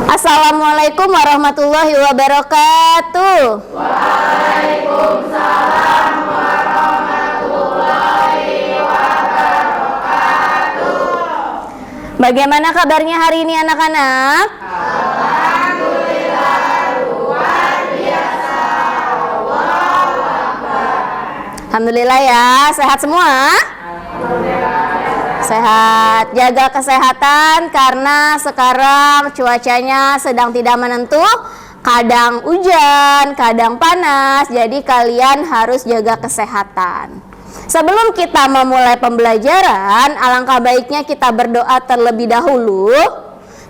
Assalamualaikum warahmatullahi wabarakatuh. Waalaikumsalam warahmatullahi wabarakatuh. Bagaimana kabarnya hari ini anak-anak? Alhamdulillah luar biasa. Allahu Akbar. Alhamdulillah ya, sehat semua? Sehat, jaga kesehatan karena sekarang cuacanya sedang tidak menentu, kadang hujan, kadang panas, jadi kalian harus jaga kesehatan. Sebelum kita memulai pembelajaran, alangkah baiknya kita berdoa terlebih dahulu.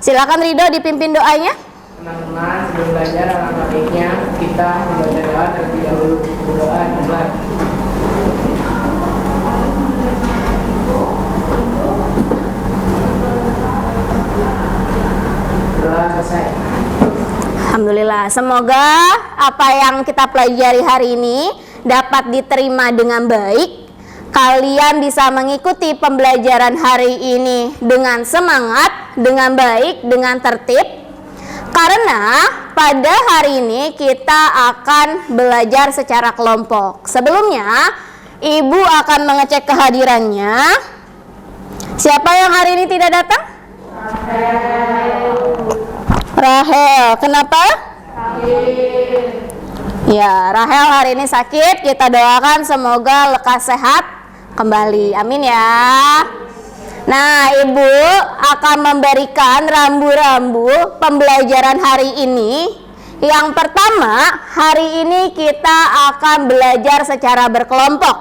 Silakan Ridho dipimpin doanya. Teman-teman, sebelum belajar alangkah baiknya kita membaca doa terlebih dahulu. Berdoa dimulai. Selesai. Alhamdulillah, semoga apa yang kita pelajari hari ini dapat diterima dengan baik. Kalian bisa mengikuti pembelajaran hari ini dengan semangat, dengan baik, dengan tertib. Karena pada hari ini kita akan belajar secara kelompok. Sebelumnya, Ibu akan mengecek kehadirannya. Siapa yang hari ini tidak datang? Rahel, kenapa? Sakit. Ya, Rahel hari ini sakit. Kita doakan semoga lekas sehat kembali. Amin ya. Nah, Ibu akan memberikan rambu-rambu pembelajaran hari ini. Yang pertama, hari ini kita akan belajar secara berkelompok.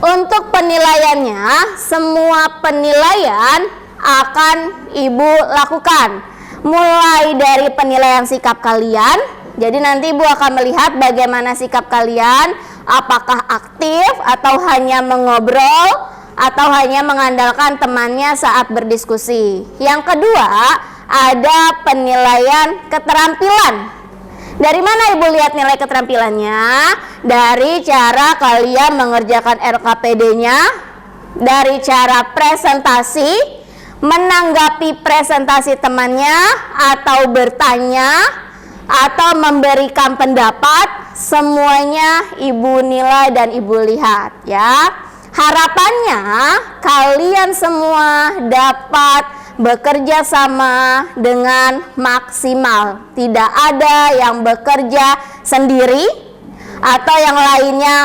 Untuk penilaiannya, semua penilaian akan Ibu lakukan. Mulai dari penilaian sikap kalian, jadi nanti Ibu akan melihat bagaimana sikap kalian, apakah aktif atau hanya mengobrol atau hanya mengandalkan temannya saat berdiskusi. Yang kedua, ada penilaian keterampilan. Dari mana Ibu lihat nilai keterampilannya? Dari cara kalian mengerjakan RKPD-nya, dari cara presentasi, menanggapi presentasi temannya, atau bertanya, atau memberikan pendapat, semuanya Ibu nilai dan Ibu lihat ya. Harapannya kalian semua dapat bekerja sama dengan maksimal. Tidak ada yang bekerja sendiri atau yang lainnya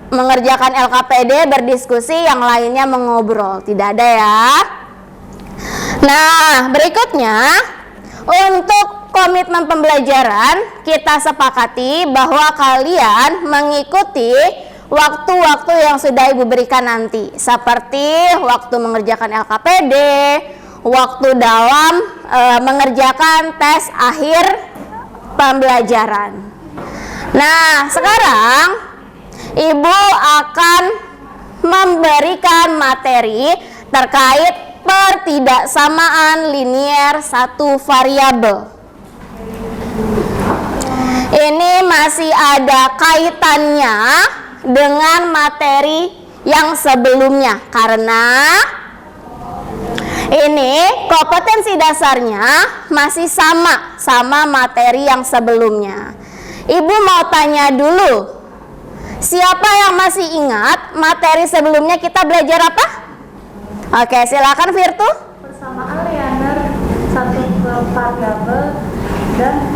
mengerjakan LKPD, berdiskusi, yang lainnya mengobrol. Tidak ada ya. Nah, berikutnya untuk komitmen pembelajaran kita sepakati bahwa kalian mengikuti waktu-waktu yang sudah Ibu berikan nanti, seperti waktu mengerjakan LKPD, waktu dalam mengerjakan tes akhir pembelajaran. Nah, sekarang Ibu akan memberikan materi terkait pertidaksamaan linier satu variabel. Ini masih ada kaitannya dengan materi yang sebelumnya, karena ini kompetensi dasarnya masih sama materi yang sebelumnya. Ibu mau tanya dulu, siapa yang masih ingat materi sebelumnya kita belajar apa? Oke, silakan Virtu. Persamaan linear satu variabel dan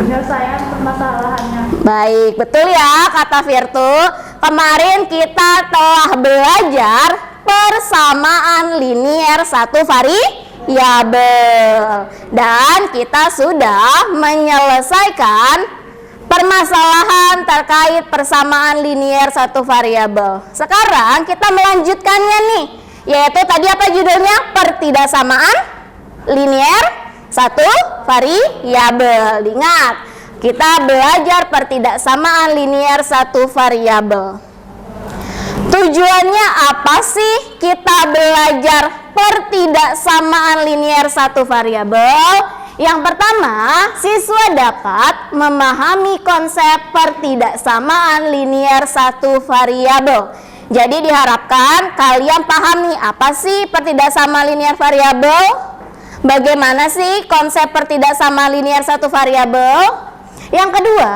penyelesaian permasalahannya. Baik, betul ya kata Virtu. Kemarin kita telah belajar persamaan linier satu variabel dan kita sudah menyelesaikan permasalahan terkait persamaan linier satu variabel. Sekarang kita melanjutkannya nih, yaitu tadi apa judulnya? Pertidaksamaan linier satu variabel. Ingat, kita belajar pertidaksamaan linier satu variabel. Tujuannya apa sih kita belajar pertidaksamaan linier satu variabel? Yang pertama, siswa dapat memahami konsep pertidaksamaan linier satu variabel. Jadi diharapkan kalian pahami apa sih pertidaksamaan linier variabel? Bagaimana sih konsep pertidaksamaan linear satu variabel? Yang kedua,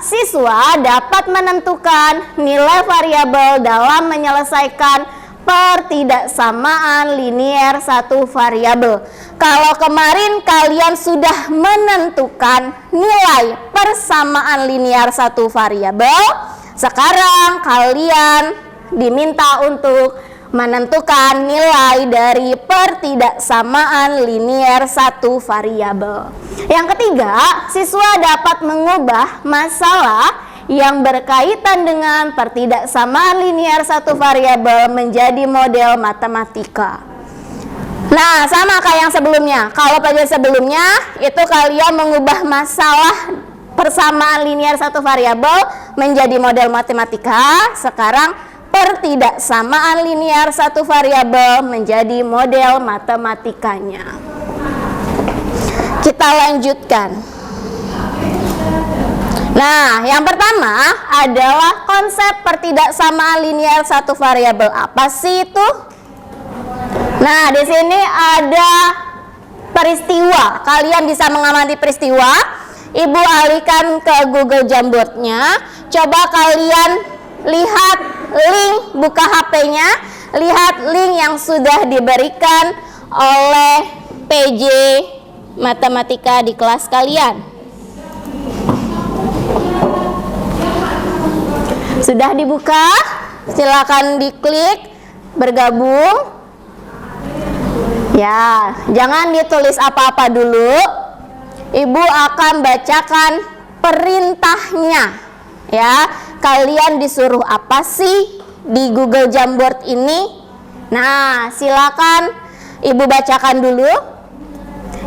siswa dapat menentukan nilai variabel dalam menyelesaikan pertidaksamaan linear satu variabel. Kalau kemarin kalian sudah menentukan nilai persamaan linear satu variabel, sekarang kalian diminta untuk menentukan nilai dari pertidaksamaan linear satu variabel. Yang ketiga, siswa dapat mengubah masalah yang berkaitan dengan pertidaksamaan linear satu variabel menjadi model matematika. Nah, sama kayak yang sebelumnya. Kalau pelajaran sebelumnya itu kalian mengubah masalah persamaan linear satu variabel menjadi model matematika. Sekarang pertidaksamaan linear satu variabel menjadi model matematikanya. Kita lanjutkan. Nah, yang pertama adalah konsep pertidaksamaan linear satu variabel. Apa sih itu? Nah, di sini ada peristiwa. Kalian bisa mengamati peristiwa. Ibu alihkan ke Google Jamboard-nya. Coba kalian lihat link, buka HP-nya, lihat link yang sudah diberikan oleh PJ Matematika di kelas kalian. Sudah dibuka? Silakan diklik bergabung. Ya, jangan ditulis apa-apa dulu. Ibu akan bacakan perintahnya. Ya, kalian disuruh apa sih di Google Jamboard ini? Nah, silakan Ibu bacakan dulu.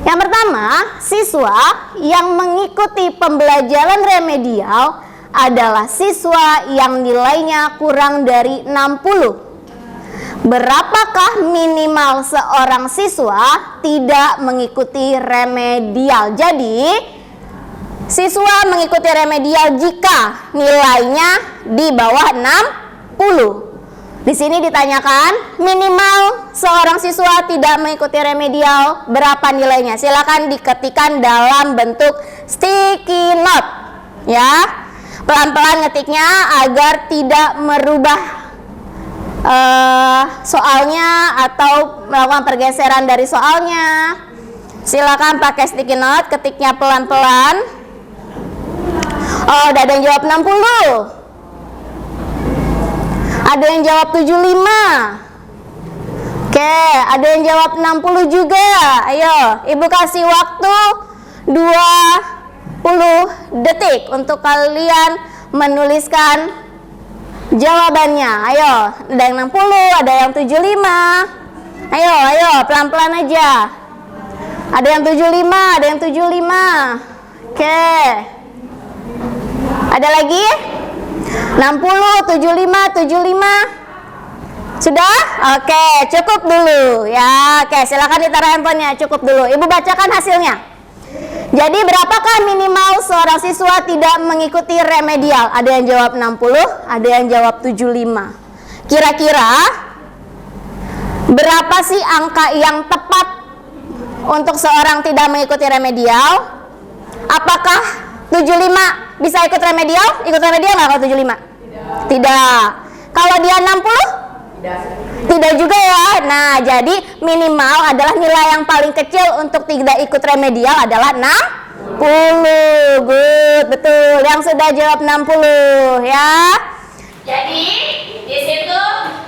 Yang pertama, siswa yang mengikuti pembelajaran remedial adalah siswa yang nilainya kurang dari 60. Berapakah minimal seorang siswa tidak mengikuti remedial? Jadi, siswa mengikuti remedial jika nilainya di bawah 60. Di sini ditanyakan minimal seorang siswa tidak mengikuti remedial, berapa nilainya? Silakan diketikkan dalam bentuk sticky note. Ya, pelan-pelan ngetiknya agar tidak merubah soalnya atau melakukan pergeseran dari soalnya. Silakan pakai sticky note, ketiknya pelan-pelan. Oh, udah ada yang jawab 60. Ada yang jawab 75. Oke, ada yang jawab 60 juga. Ayo, Ibu kasih waktu 20 detik untuk kalian menuliskan jawabannya. Ayo, ada yang 60, ada yang 75. Ayo, pelan-pelan aja. Ada yang 75, ada yang 75. Oke. Ada lagi? 60, 75, 75. Sudah? Oke, cukup dulu ya. Oke, silakan ditaruh handphonenya, cukup dulu. Ibu bacakan hasilnya. Jadi berapakah minimal seorang siswa tidak mengikuti remedial? Ada yang jawab 60, ada yang jawab 75. Kira-kira berapa sih angka yang tepat untuk seorang tidak mengikuti remedial? Apakah 75 bisa ikut remedial? Ikut remedial nggak kalau 75? Tidak. Kalau dia 60? Tidak juga ya. Nah, jadi minimal adalah nilai yang paling kecil untuk tidak ikut remedial adalah 60. Good, betul. Yang sudah jawab 60 ya. Jadi di situ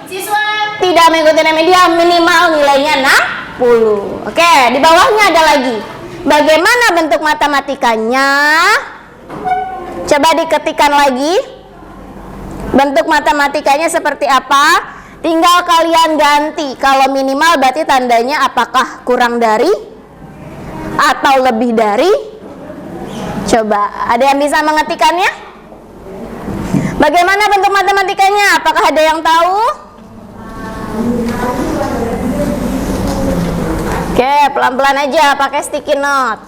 siswa tidak mengikuti remedial minimal nilainya 60. Oke, di bawahnya ada lagi. Bagaimana bentuk matematikanya? Coba diketikkan lagi. Bentuk matematikanya seperti apa? Tinggal kalian ganti. Kalau minimal berarti tandanya apakah kurang dari atau lebih dari? Coba, ada yang bisa mengetikkannya? Bagaimana bentuk matematikanya? Apakah ada yang tahu? Oke, pelan-pelan aja pakai sticky note.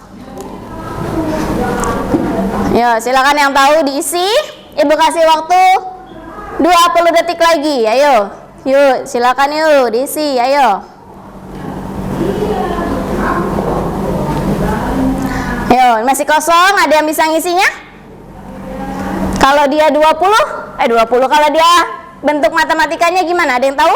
Yo, silakan yang tahu diisi. Ibu kasih waktu 20 detik lagi. Ayo. Yuk, silakan yuk diisi. Ayo. Ayo, masih kosong, ada yang bisa ngisinya? Kalau dia 20, kalau dia bentuk matematikanya gimana? Ada yang tahu?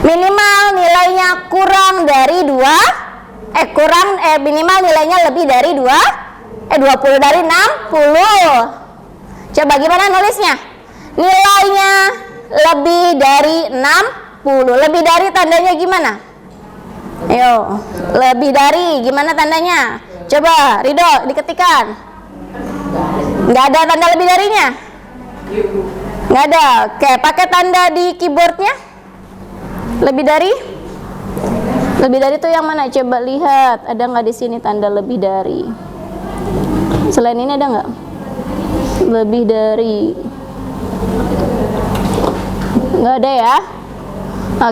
Minimal nilainya kurang dari 2, minimal nilainya lebih dari 20 dari 60. Coba gimana nulisnya? Nilainya lebih dari 60. Lebih dari tandanya gimana? Ayo, lebih dari gimana tandanya? Coba Ridho diketikkan. Nggak ada tanda lebih darinya? Nggak ada. Oke, pakai tanda di keyboardnya. Lebih dari? Lebih dari itu yang mana? Coba lihat, ada nggak di sini tanda lebih dari? Selain ini ada nggak? Lebih dari? Nggak ada ya?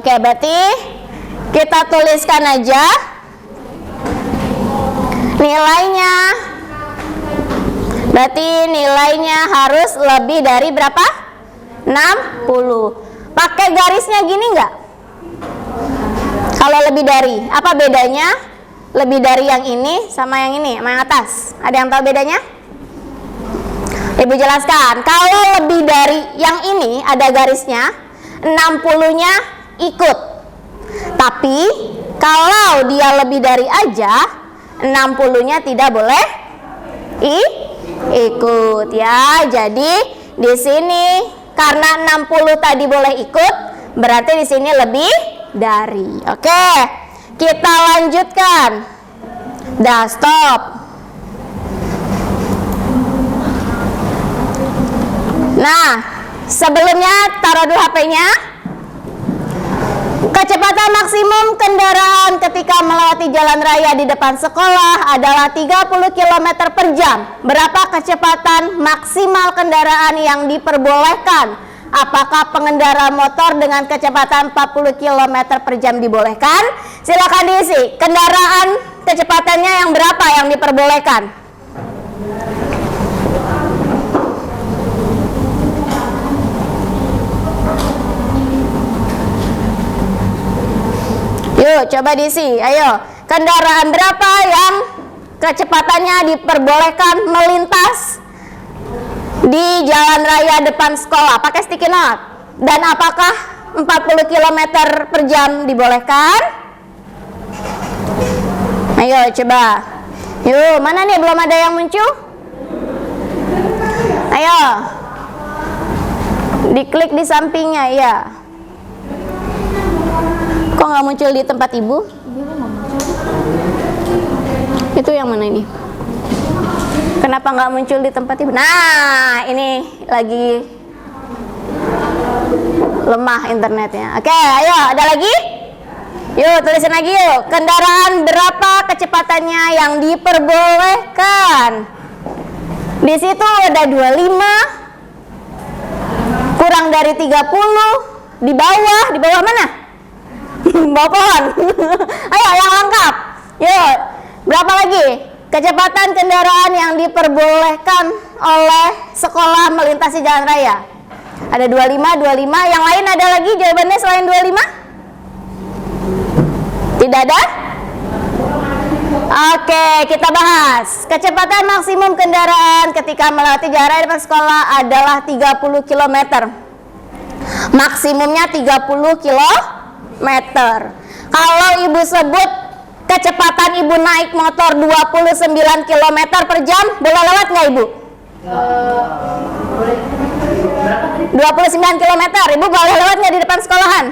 Oke, berarti kita tuliskan aja nilainya. Berarti nilainya harus lebih dari berapa? 60. Pakai garisnya gini nggak? Kalau lebih dari, apa bedanya? Lebih dari yang ini sama yang ini, sama yang atas. Ada yang tahu bedanya? Ibu jelaskan. Kalau lebih dari yang ini ada garisnya, 60-nya ikut. Tapi kalau dia lebih dari aja, 60-nya tidak boleh ikut ya. Jadi di sini karena 60 tadi boleh ikut, berarti di sini lebih dari. Oke, kita lanjutkan. Dah, stop. Nah, sebelumnya taruh dulu HP-nya. Kecepatan maksimum kendaraan ketika melewati jalan raya di depan sekolah adalah 30 km per jam. Berapa kecepatan maksimal kendaraan yang diperbolehkan? Apakah pengendara motor dengan kecepatan 40 km per jam dibolehkan? Silakan diisi. Kendaraan kecepatannya yang berapa yang diperbolehkan? Yuk, coba diisi. Ayo, kendaraan berapa yang kecepatannya diperbolehkan melintas di jalan raya depan sekolah? Pakai sticky note. Dan apakah 40 km per jam dibolehkan? Ayo, coba. Yuk, mana nih belum ada yang muncul? Ayo. Diklik di sampingnya, ya. Kok nggak muncul di tempat ibu? Itu yang mana ini? Kenapa nggak muncul di tempat ibu? Nah, ini lagi lemah internetnya. Oke, ayo, ada lagi? Yuk, tulisin lagi yuk. Kendaraan berapa kecepatannya yang diperbolehkan? Di situ ada 25, kurang dari 30, di bawah mana? Bawa pohon. Ayo yang lengkap. Yuk, berapa lagi kecepatan kendaraan yang diperbolehkan oleh sekolah melintasi jalan raya? Ada 25. Yang lain ada lagi jawabannya selain 25? Tidak ada? Oke, kita bahas. Kecepatan maksimum kendaraan ketika melewati jalan raya depan sekolah adalah 30 km. Maksimumnya 30 km. Kalau ibu sebut kecepatan ibu naik motor 29 km per jam, boleh lewat nggak ibu? 29 km, ibu boleh lewat nggak di depan sekolahan?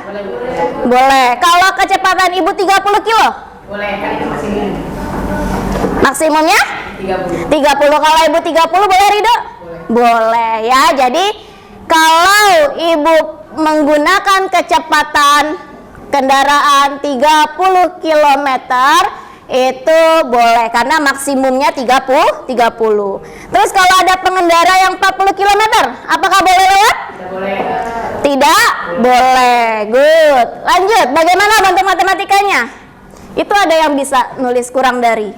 Boleh. Kalau kecepatan ibu 30 kilo? Boleh, kan itu maksimum. Maksimumnya? 30. Kalau ibu 30 boleh Ridho? Boleh ya. Jadi kalau ibu menggunakan kecepatan kendaraan 30 km itu boleh karena maksimumnya 30. Terus kalau ada pengendara yang 40 km, apakah boleh lewat? Tidak boleh. Tidak boleh. Good. Lanjut, bagaimana bentuk matematikanya? Itu ada yang bisa nulis kurang dari?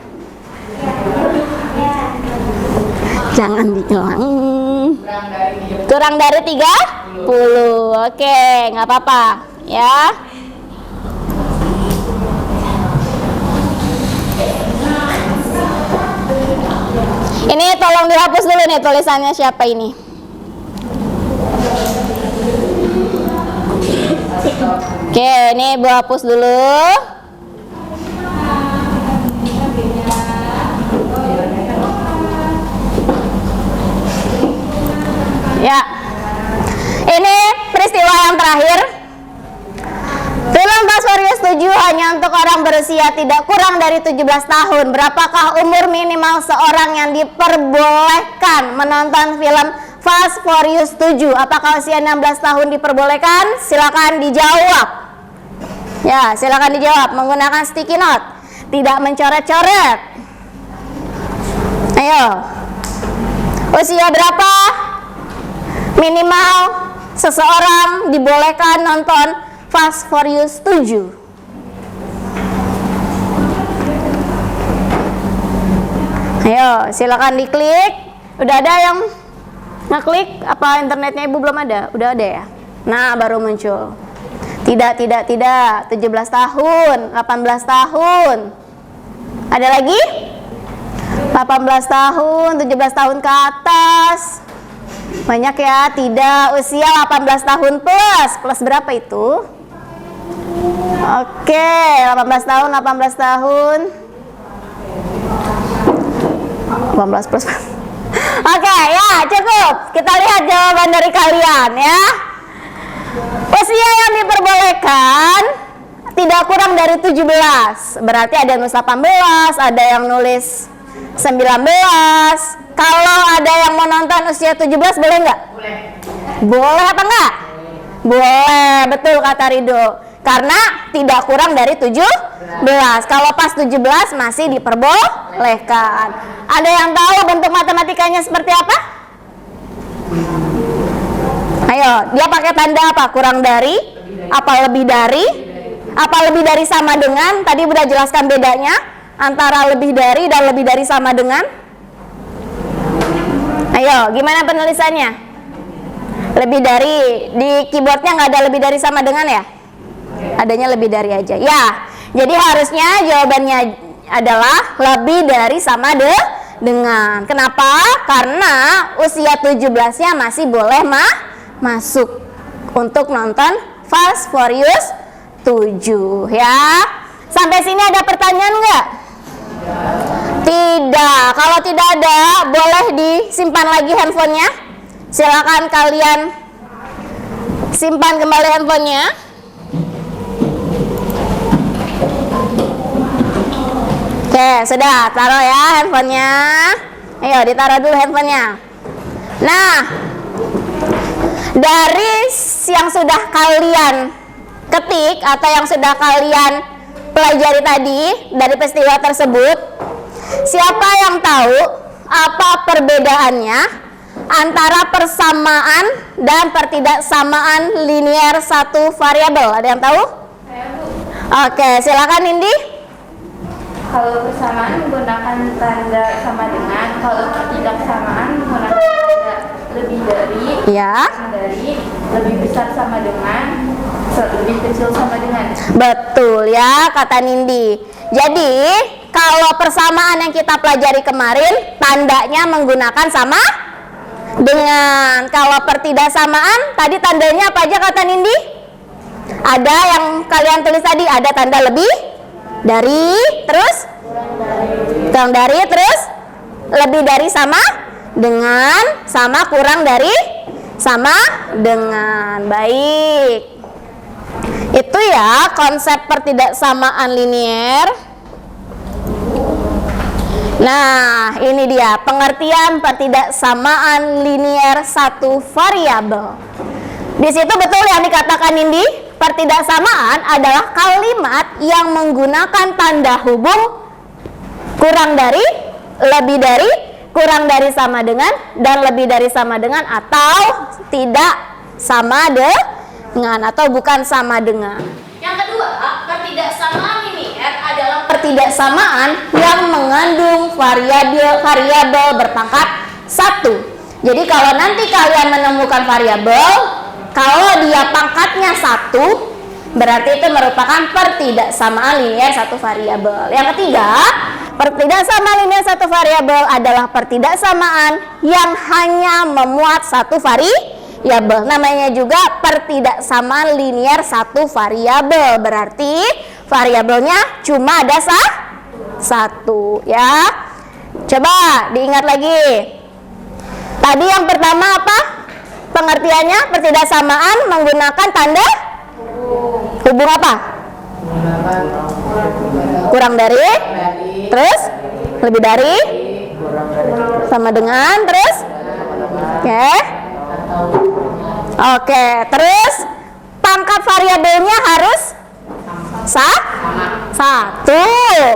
Jangan diulang. Kurang dari 30. Oke, nggak apa-apa ya. tolong dihapus dulu nih tulisannya siapa ini. Oke, ini Bu hapus dulu. Ya. Ini peristiwa yang terakhir. Film Fast Furious 7 hanya untuk orang berusia tidak kurang dari 17 tahun. Berapakah umur minimal seorang yang diperbolehkan menonton film Fast Furious 7? Apakah usia 16 tahun diperbolehkan? Silakan dijawab. Ya, silakan dijawab menggunakan sticky note. Tidak mencoret-coret. Ayo. Usia berapa minimal seseorang dibolehkan nonton Fast Furious 7? Ayo, silakan diklik. Udah ada yang ngeklik? Apa internetnya Ibu belum ada? Udah ada ya? Nah, baru muncul. Tidak. 17 tahun, 18 tahun. Ada lagi? 18 tahun, 17 tahun ke atas. Banyak ya, tidak. Usia 18 tahun plus. Plus berapa itu? Oke, 18 tahun, 18 tahun. 18 plus. Oke, ya cukup. Kita lihat jawaban dari kalian ya. Usia yang diperbolehkan tidak kurang dari 17. Berarti ada yang nulis 18, ada yang nulis 19. Kalau ada yang mau nonton usia 17 boleh nggak? Boleh. Boleh apa enggak? Boleh, betul kata Rido. Karena tidak kurang dari 17. Kalau pas 17 masih diperbolehkan. Ada yang tahu bentuk matematikanya seperti apa? Ayo, dia pakai tanda apa? Kurang dari? Apa lebih dari? Apa lebih dari sama dengan? Tadi udah jelaskan bedanya antara lebih dari dan lebih dari sama dengan. Ayo, gimana penulisannya? Lebih dari. Di keyboardnya nggak ada lebih dari sama dengan ya? Adanya lebih dari aja. Ya, jadi harusnya jawabannya adalah lebih dari sama dengan. Kenapa? Karena usia 17-nya masih boleh masuk untuk nonton Fast Furious 7 ya. Sampai sini ada pertanyaan nggak? Tidak. Kalau tidak ada, boleh disimpan lagi handphonenya. Silakan kalian simpan kembali handphonenya. Oke, sudah taruh ya handphonenya. Ayo ditaruh dulu handphonenya. Nah, dari yang sudah kalian ketik atau yang sudah kalian pelajari tadi dari peristiwa tersebut, siapa yang tahu apa perbedaannya antara persamaan dan pertidaksamaan linear satu variabel? Ada yang tahu? Oke, silakan Nindi. Kalau persamaan menggunakan tanda sama dengan, kalau pertidaksamaan menggunakan tanda lebih dari, Ya. sama dari, lebih besar sama dengan, lebih kecil sama dengan. Betul ya kata Nindi. Jadi kalau persamaan yang kita pelajari kemarin tandanya menggunakan sama dengan. Kalau pertidaksamaan tadi tandanya apa aja kata Nindi? Ada yang kalian tulis tadi, ada tanda lebih dari, terus kurang dari, terus lebih dari sama dengan, sama kurang dari sama dengan. Baik, itu ya konsep pertidaksamaan linear. Nah, ini dia pengertian pertidaksamaan linear satu variabel. Di situ betul yang dikatakan Nindi, pertidaksamaan adalah kalimat yang menggunakan tanda hubung kurang dari, lebih dari, kurang dari sama dengan, dan lebih dari sama dengan, atau tidak sama dengan, atau bukan sama dengan. Yang kedua, pertidaksamaan linear adalah pertidaksamaan yang mengandung variabel berpangkat 1. Jadi kalau nanti kalian menemukan variabel, kalau dia pangkatnya 1, berarti itu merupakan pertidaksamaan linear satu variabel. Yang ketiga, Pertidaksamaan linear satu variabel adalah pertidaksamaan yang hanya memuat satu variabel. Namanya juga pertidaksamaan linear satu variabel. Berarti variabelnya cuma ada satu ya. Coba diingat lagi. Tadi yang pertama apa? Pengertiannya pertidaksamaan menggunakan tanda hubung apa? Kurang dari, terus lebih dari, sama dengan, terus oke, terus pangkat variabelnya harus satu.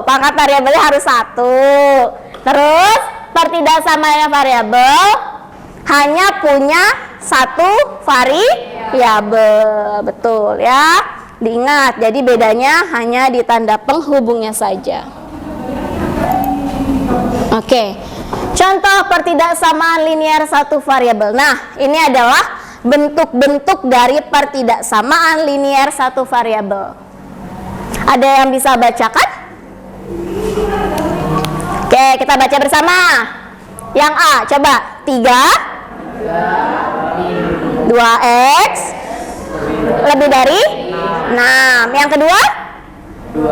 Pangkat variabelnya harus satu. Terus pertidaksamaannya variabel hanya punya satu variabel. Betul ya. Diingat, jadi bedanya hanya di tanda penghubungnya saja. Oke, contoh pertidaksamaan linear satu variabel. Nah, ini adalah bentuk-bentuk dari pertidaksamaan linear satu variabel. Ada yang bisa bacakan? Oke, kita baca bersama. Yang A, coba 3 2x lebih dari 6. Yang kedua? 2.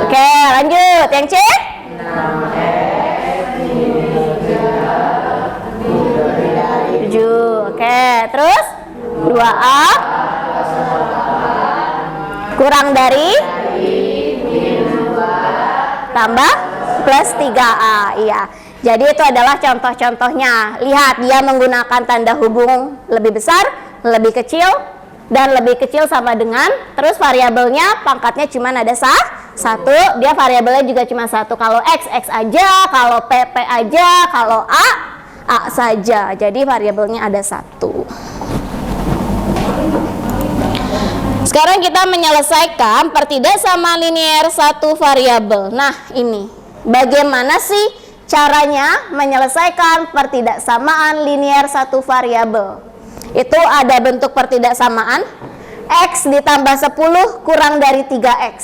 Oke, lanjut. Yang C? 7. Oke, terus 2A kurang dari tambah plus 3A. Iya. Jadi itu adalah contoh-contohnya. Lihat, dia menggunakan tanda hubung lebih besar, lebih kecil, dan lebih kecil sama dengan, terus variabelnya pangkatnya cuma ada satu, dia variabelnya juga cuma satu. Kalau X aja, kalau P aja, kalau A saja. Jadi variabelnya ada satu. Sekarang kita menyelesaikan pertidaksamaan linear satu variabel. Nah, ini bagaimana sih caranya menyelesaikan pertidaksamaan linear satu variabel? Itu ada bentuk pertidaksamaan X ditambah 10 kurang dari 3X.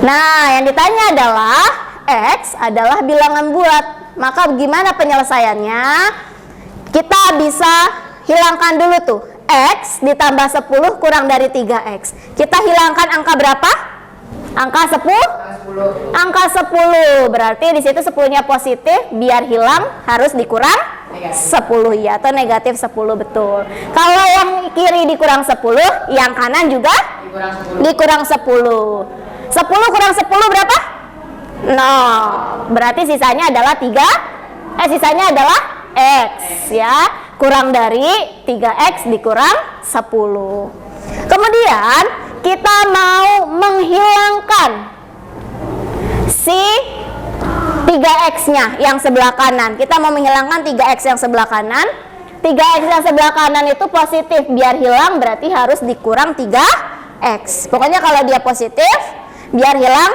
Nah, yang ditanya adalah X adalah bilangan bulat. Maka gimana penyelesaiannya? Kita bisa hilangkan dulu tuh X ditambah 10 kurang dari 3X. Kita hilangkan angka berapa? Angka 10? Angka 10. Berarti di situ 10-nya positif, biar hilang harus dikurang 10 ya, atau negatif 10, betul. Kalau yang kiri dikurang 10, yang kanan juga dikurang 10. 10 kurang 10 berapa? 0. Berarti sisanya adalah sisanya adalah X ya. Kurang dari 3X dikurang 10. Kemudian kita mau menghilangkan si 3X-nya yang sebelah kanan. Kita mau menghilangkan 3X yang sebelah kanan. 3X yang sebelah kanan itu positif. Biar hilang berarti harus dikurang 3X. Pokoknya kalau dia positif, biar hilang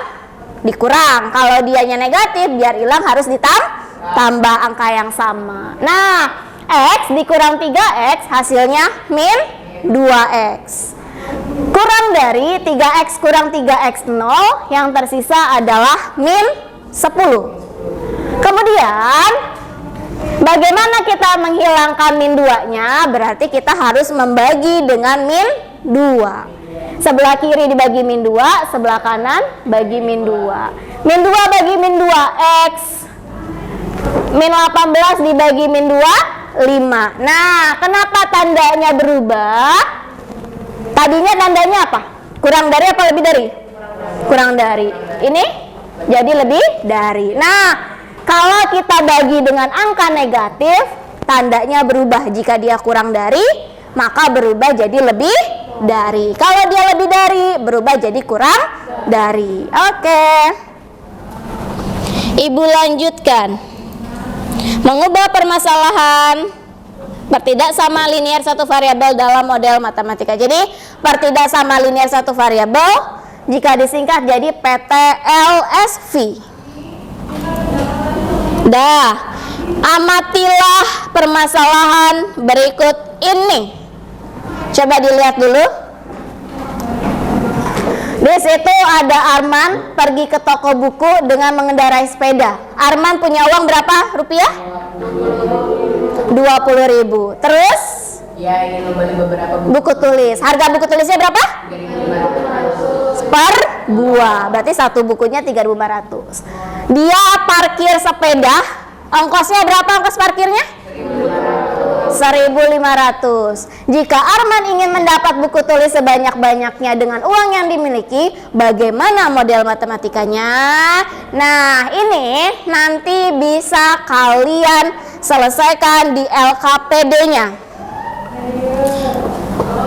dikurang. Kalau dianya negatif, biar hilang harus ditambah angka yang sama. Nah, X dikurang 3X hasilnya min 2X. Kurang dari 3X kurang 3X 0, yang tersisa adalah min 10. Kemudian bagaimana kita menghilangkan min 2-nya? Berarti kita harus membagi dengan min 2. Sebelah kiri dibagi min 2, sebelah kanan bagi min 2. Min 2 bagi min 2X. Min 18 dibagi min 2, 5. Nah, kenapa tandanya berubah? Tadinya tandanya apa? Kurang dari apa lebih dari? Kurang dari. Ini jadi lebih dari. Nah, kalau kita bagi dengan angka negatif, tandanya berubah. Jika dia kurang dari, maka berubah jadi lebih dari. Kalau dia lebih dari, berubah jadi kurang dari. Oke. Ibu lanjutkan. Mengubah permasalahan pertidaksamaan linear satu variabel dalam model matematika. Jadi pertidaksamaan linear satu variabel jika disingkat jadi PTLSV. Dah, amatilah permasalahan berikut ini. Coba dilihat dulu. Di situ ada Arman pergi ke toko buku dengan mengendarai sepeda. Arman punya uang berapa rupiah? 20.000. Terus Ya, ingin membeli beberapa buku. buku tulis. Harga buku tulisnya berapa? 3.500. Per buah. Berarti satu bukunya 3.500. Dia parkir sepeda. Ongkosnya berapa ongkos parkirnya? 1.500. Jika Arman ingin mendapat buku tulis sebanyak-banyaknya dengan uang yang dimiliki, bagaimana model matematikanya? Nah, ini nanti bisa kalian selesaikan di LKPD-nya.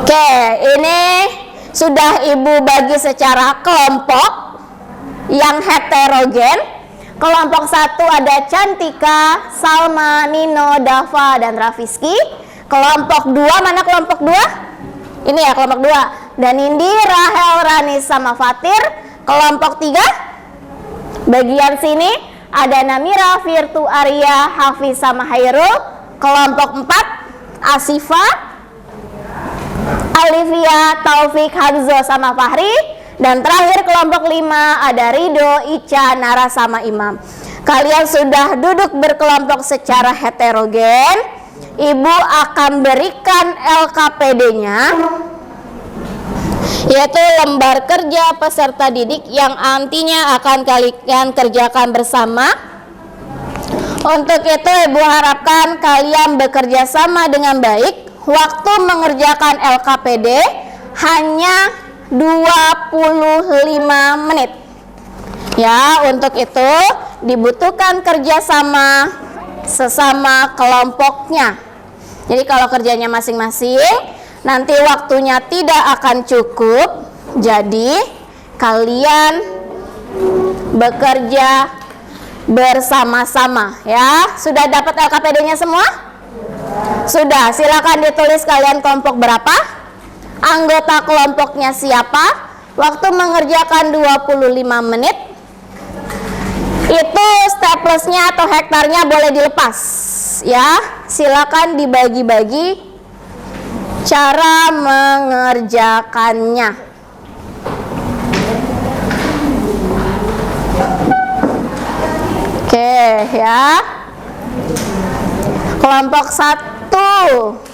Oke, ini sudah Ibu bagi secara kelompok yang heterogen. Kelompok 1 ada Cantika, Salma, Nino, Dava, dan Rafiski. Kelompok 2, mana kelompok 2? Ini ya kelompok 2. Dan Nindi, Rahel, Rani, sama Fatir. Kelompok 3, bagian sini ada Namira, Virtu, Arya, Hafiz, sama Hairul. Kelompok 4, Asifa, Alivia, Taufik, Hamzo, sama Fahri. Dan terakhir kelompok 5 ada Rido, Ica, Nara, sama Imam. Kalian sudah duduk berkelompok secara heterogen. Ibu akan berikan LKPD-nya, yaitu lembar kerja peserta didik yang nantinya akan kalian kerjakan bersama. Untuk itu Ibu harapkan kalian bekerja sama dengan baik. Waktu mengerjakan LKPD hanya 25 menit. Ya, untuk itu dibutuhkan kerjasama sesama kelompoknya. Jadi kalau kerjanya masing-masing, nanti waktunya tidak akan cukup. Jadi kalian bekerja bersama-sama ya. Sudah dapat LKPD-nya semua? Sudah, silakan ditulis kalian kelompok berapa? Anggota kelompoknya siapa? Waktu mengerjakan 25 menit. Itu staplesnya atau hektarnya boleh dilepas ya. Silakan dibagi-bagi cara mengerjakannya. Oke ya. Kelompok 1.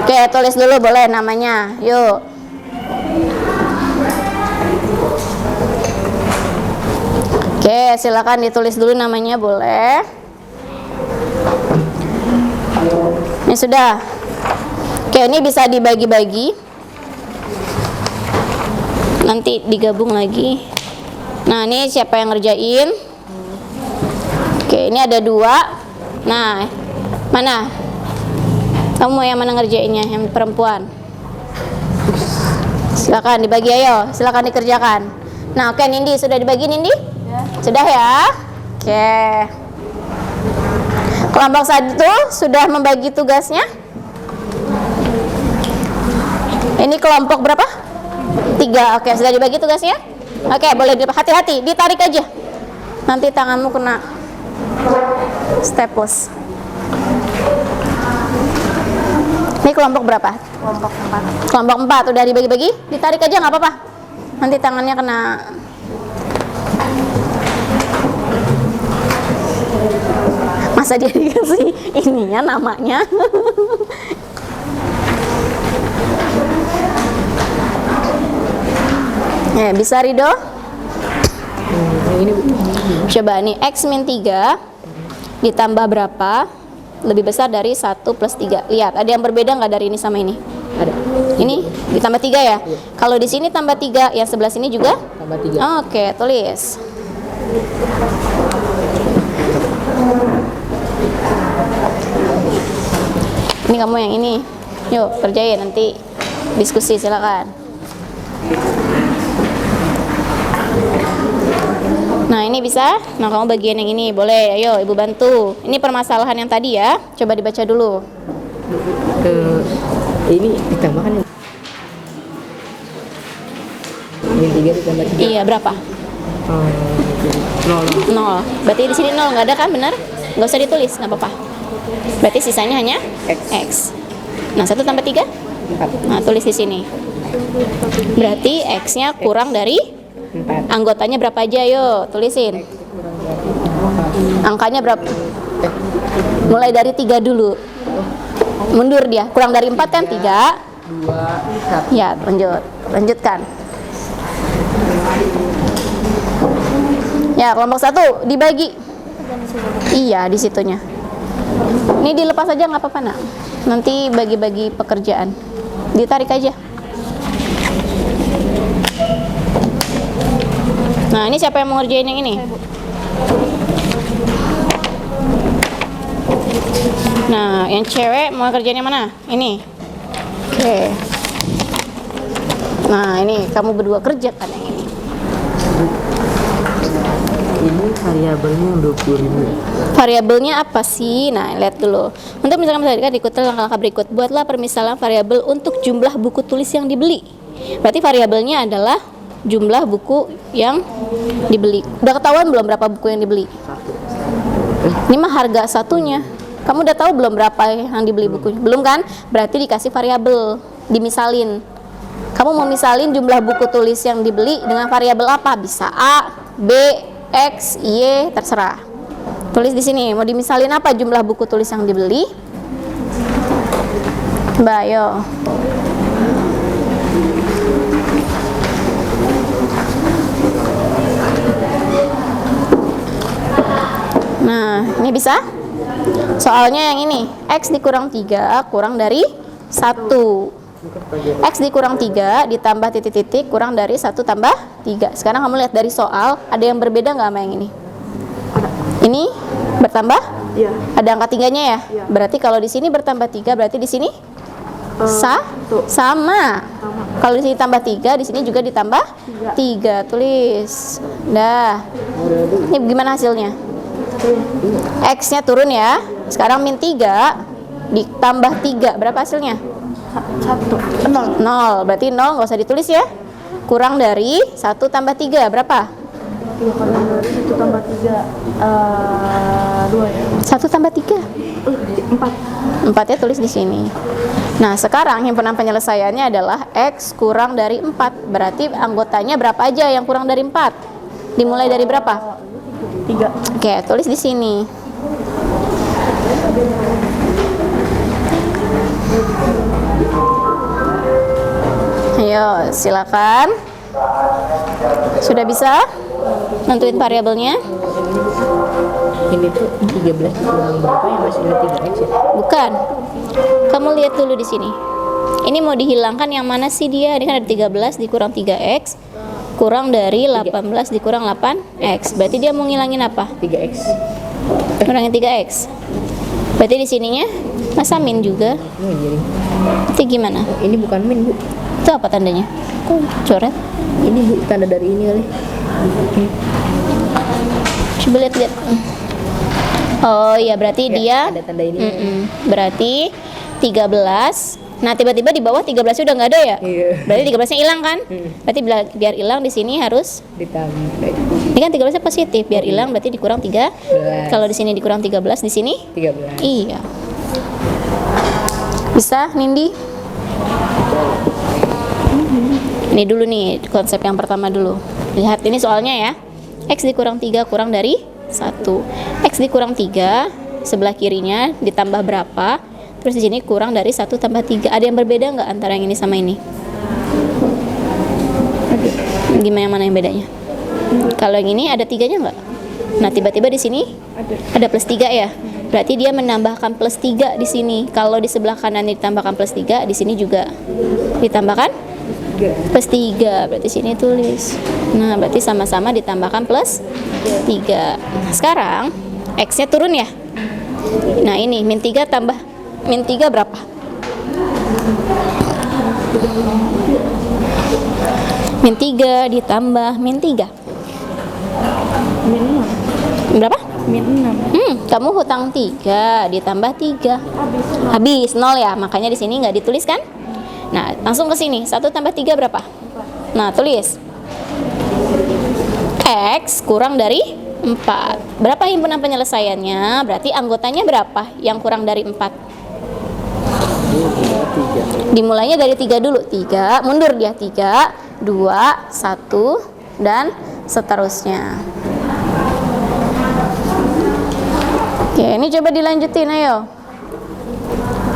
Oke, tulis dulu boleh namanya. Yuk. Oke, silakan ditulis dulu namanya boleh. Ini sudah. Oke, ini bisa dibagi-bagi. Nanti digabung lagi. Nah, ini siapa yang ngerjain? Oke, ini ada 2. Nah, mana? Kamu yang mana ngerjainnya? Yang perempuan. Silakan dibagi, ayo. Silakan dikerjakan. Nah, oke, Nindi sudah dibagi, Nindi? Ya. Sudah ya? Oke. Kelompok 1 sudah membagi tugasnya? Ini kelompok berapa? 3. Oke, sudah dibagi tugasnya? Oke, boleh hati-hati, ditarik aja. Nanti tanganmu kena staples. Ini kelompok berapa? Kelompok 4. Kelompok 4 udah dibagi-bagi, ditarik aja nggak apa-apa. Nanti tangannya kena. Masa dia dikasih ininya namanya? Ya, bisa Rido? Coba nih, X min 3 ditambah berapa? Lebih besar dari 1 plus 3. Lihat, ada yang berbeda nggak dari ini sama ini? Ada. Ini ditambah 3 ya? Iya. Kalau di sini tambah 3, yang sebelah sini juga? Tambah 3. Oke, tulis. Ini kamu yang ini. Yuk, kerjain nanti diskusi silakan. Nah, ini bisa. Nah, kamu bagian yang ini. Boleh, ayo Ibu bantu. Ini permasalahan yang tadi ya. Coba dibaca dulu. Ini ditambahkan. Min 3 ditambah 3. Iya, berapa? 0. Berarti di sini 0 nggak ada kan, benar? Nggak usah ditulis, nggak apa-apa. Berarti sisanya hanya X. X. Nah, 1 tambah 3? 4. Nah, tulis di sini. Berarti X-nya kurang dari 4. anggotanya berapa aja? Yuk, tulisin. Angkanya berapa? Mulai dari 3 dulu. Mundur dia. Kurang dari 4 kan 3. 2, 1. Ya, lanjutkan. Ya, kelompok 1 dibagi. Iya, di situnya. Ini dilepas aja nggak apa-apa, Nak. Nanti bagi-bagi pekerjaan. Ditarik aja. Nah, ini siapa yang mau ngerjain yang ini? Nah, yang cewek mau kerjain yang mana? Ini. Oke. Nah, ini kamu berdua kerjakan yang ini. Ini variabelnya 20.000. Variabelnya apa sih? Nah, lihat dulu. Untuk misalkan ikuti langkah-langkah berikut. Buatlah permisalan variabel untuk jumlah buku tulis yang dibeli. Berarti variabelnya adalah jumlah buku yang dibeli. Udah ketahuan belum berapa buku yang dibeli? Ini mah harga satunya. Kamu udah tahu belum berapa yang dibeli bukunya? Belum kan? Berarti dikasih variabel, dimisalin. Kamu mau misalin jumlah buku tulis yang dibeli dengan variabel apa? Bisa A, B, X, Y, terserah. Tulis di sini. Mau dimisalin apa jumlah buku tulis yang dibeli? Mbak, ayo. Nah, ini bisa? Soalnya yang ini, X dikurang 3 kurang dari 1. X dikurang 3 ditambah titik-titik kurang dari 1 tambah 3. Sekarang kamu lihat dari soal, ada yang berbeda nggak sama yang ini? Ini bertambah? Iya. Ada angka 3-nya ya? Iya. Berarti kalau di sini bertambah 3, berarti di sini Tuh. sama. Kalau di sini tambah 3, di sini juga ditambah 3. Tulis. Dah. Ini gimana hasilnya? X-nya turun ya. Sekarang min 3 ditambah 3. Berapa hasilnya? 0. Berarti 0 nggak usah ditulis ya. Kurang dari 1 tambah 3. Berapa? 1 tambah 3 2 ya. 1 tambah 3. 4. 4 ya, tulis di sini. Nah, sekarang himpunan penyelesaiannya adalah X kurang dari 4. Berarti anggotanya berapa aja yang kurang dari 4? Dimulai dari berapa? 3. Oke, tulis di sini. Ayo, silakan. Sudah bisa nentuin variabelnya? Ini tuh 13 dikurang berapa yang hasilnya 3x ya? Bukan. Kamu lihat dulu di sini. Ini mau dihilangkan yang mana sih dia? Ini kan ada 13 dikurang 3x kurang dari 18 dikurang 8x. Berarti dia mau ngilangin apa? 3x. Kurangin 3x. Berarti di sininya masa min juga. Ini jadi. Itu gimana? Ini bukan min, Bu. Itu apa tandanya? Kok coret? Ini Bu, tanda dari ini kali. Coba lihat. Oh iya, berarti Ya, dia ada tanda ini. berarti 13. Nah, tiba-tiba di bawah 13 udah nggak ada ya? Iya. Berarti 13-nya hilang kan? Berarti biar hilang di sini harus Ditambah ini kan 13-nya positif, biar hilang berarti dikurang 3. Kalau di sini dikurang 13, di sini 13. iya. Bisa, Nindi? Ini dulu nih konsep yang pertama dulu. Lihat ini soalnya ya. X dikurang 3 kurang dari 1. X dikurang 3 sebelah kirinya ditambah berapa? Terus di sini kurang dari 1 tambah 3. Ada yang berbeda nggak antara yang ini sama ini? Gimana yang mana yang bedanya? Kalau yang ini ada 3-nya nggak? Nah, tiba-tiba di sini ada plus 3 ya. Berarti dia menambahkan plus 3 di sini. Kalau di sebelah kanan ditambahkan plus 3, di sini juga ditambahkan plus 3. Berarti sini tulis. Nah, berarti sama-sama ditambahkan plus 3. Nah, sekarang X-nya turun ya. Nah, ini min 3 tambah min 3 berapa? Min 3 ditambah min 3 Min 6. berapa? Min 6. Kamu hutang 3 ditambah 3 habis 0 ya, makanya di sini nggak ditulis kan? Nah, langsung ke sini. 1 tambah 3 berapa? Nah, tulis X kurang dari 4. Berapa himpunan penyelesaiannya? Berarti anggotanya berapa yang kurang dari 4? Dimulainya dari 3 dulu. 3, mundur dia. 3, 2, 1, dan seterusnya. Oke, ini coba dilanjutin, ayo.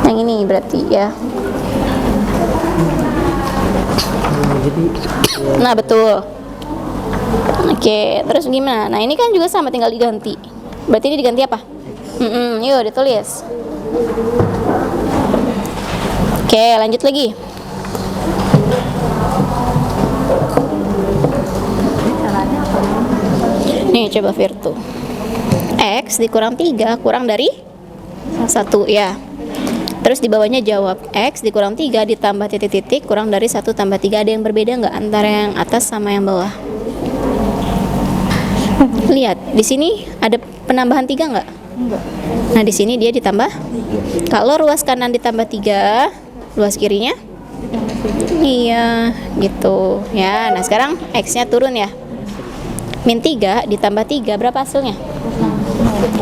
Yang ini berarti ya. Nah, betul. Oke, terus gimana? Nah, ini kan juga sama, tinggal diganti. Berarti ini diganti apa? Yuk, ditulis. Oke, lanjut lagi. Nih, coba Virtu. X dikurang 3 kurang dari 1 ya. Terus di bawahnya jawab X dikurang 3 ditambah titik-titik kurang dari 1 tambah 3. Ada yang berbeda nggak antara yang atas sama yang bawah? Lihat, di sini ada penambahan 3 nggak? Enggak. Nah, di sini dia ditambah. Kalau ruas kanan ditambah 3, ruas kirinya? Iya, gitu. Ya, nah sekarang X-nya turun ya. Min 3 ditambah 3, berapa hasilnya?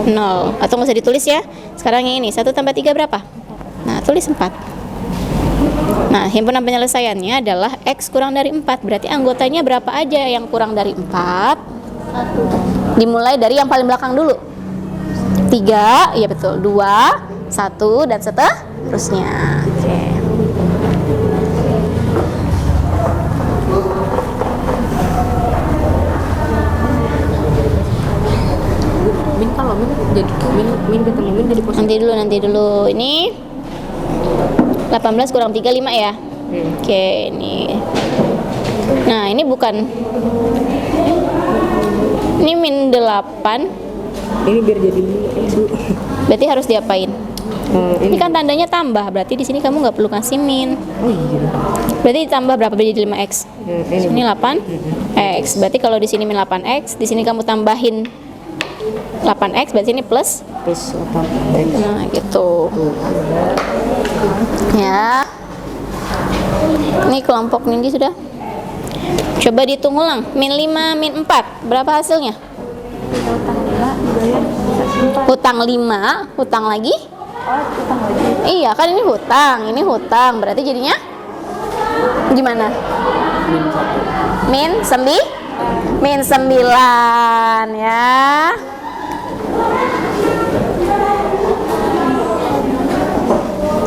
0. Atau nggak usah ditulis ya. Sekarang yang ini, 1 tambah 3 berapa? Nah, tulis 4. Nah, himpunan penyelesaiannya adalah X kurang dari 4. Berarti anggotanya berapa aja yang kurang dari 4? 1. Dimulai dari yang paling belakang dulu. 3, iya betul. 2, 1, dan seterusnya. Oke. Min kalau min jadi min ketemu min jadi positif. Nanti dulu. Ini 18 kurang 3, 5 ya. Oke, ini. Nah, ini bukan. Ini min 8. Ini biar jadi X dulu. Berarti harus diapain? Ini kan tandanya tambah, berarti di sini kamu nggak perlu kasih min. Oh iya. Berarti ditambah berapa jadi 5x? Ini Ini 8x. Berarti kalau di sini min 8x, di sini kamu tambahin 8x, berarti ini plus. plus 8X. Nah, gitu. Ya. Ini kelompok Nindi sudah. Coba dihitung ulang. Min 5, min 4. Berapa hasilnya? Hutang 5, hutang lagi? Iya, kan ini hutang. Berarti jadinya gimana? Min 9 ya.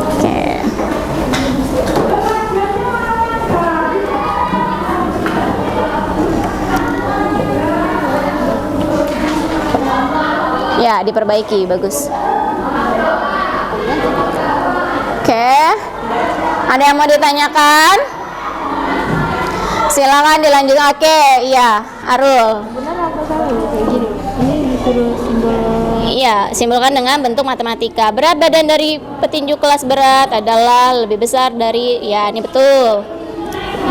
Oke. Ya, diperbaiki, bagus. Oke. Ada yang mau ditanyakan? Silakan dilanjut. Oke, iya, Arul. Benar apa salah ya kayak gini? Ini disuruh simbol. Iya, simbolkan dengan bentuk matematika. Berat badan dari petinju kelas berat adalah lebih besar dari, ya ini betul.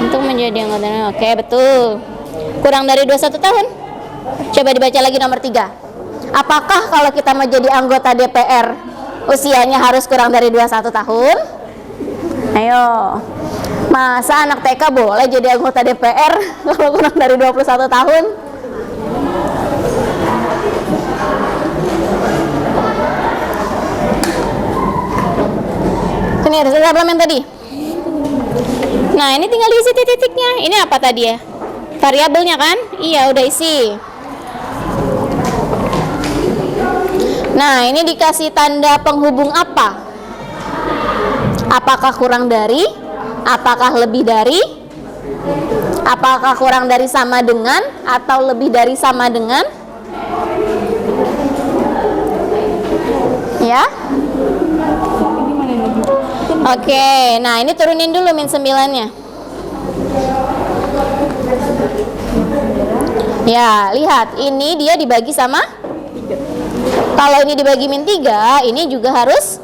Untuk menjadi anggota, oke betul. Kurang dari 21 tahun. Coba dibaca lagi nomor 3. Apakah kalau kita mau jadi anggota DPR usianya harus kurang dari 21 tahun? Ayo. Masa anak TK boleh jadi anggota DPR kalau kurang dari 21 tahun? Ini ada problem yang tadi. Nah, ini tinggal diisi titik-titiknya. Ini apa tadi ya? Variabelnya kan? Iya, udah isi. Nah, ini dikasih tanda penghubung apa? Apakah kurang dari? Apakah lebih dari? Apakah kurang dari sama dengan? Atau lebih dari sama dengan? Ya? Oke, nah ini turunin dulu min 9-nya. Ya, lihat, ini dia dibagi sama? Kalau ini dibagi min 3, ini juga harus?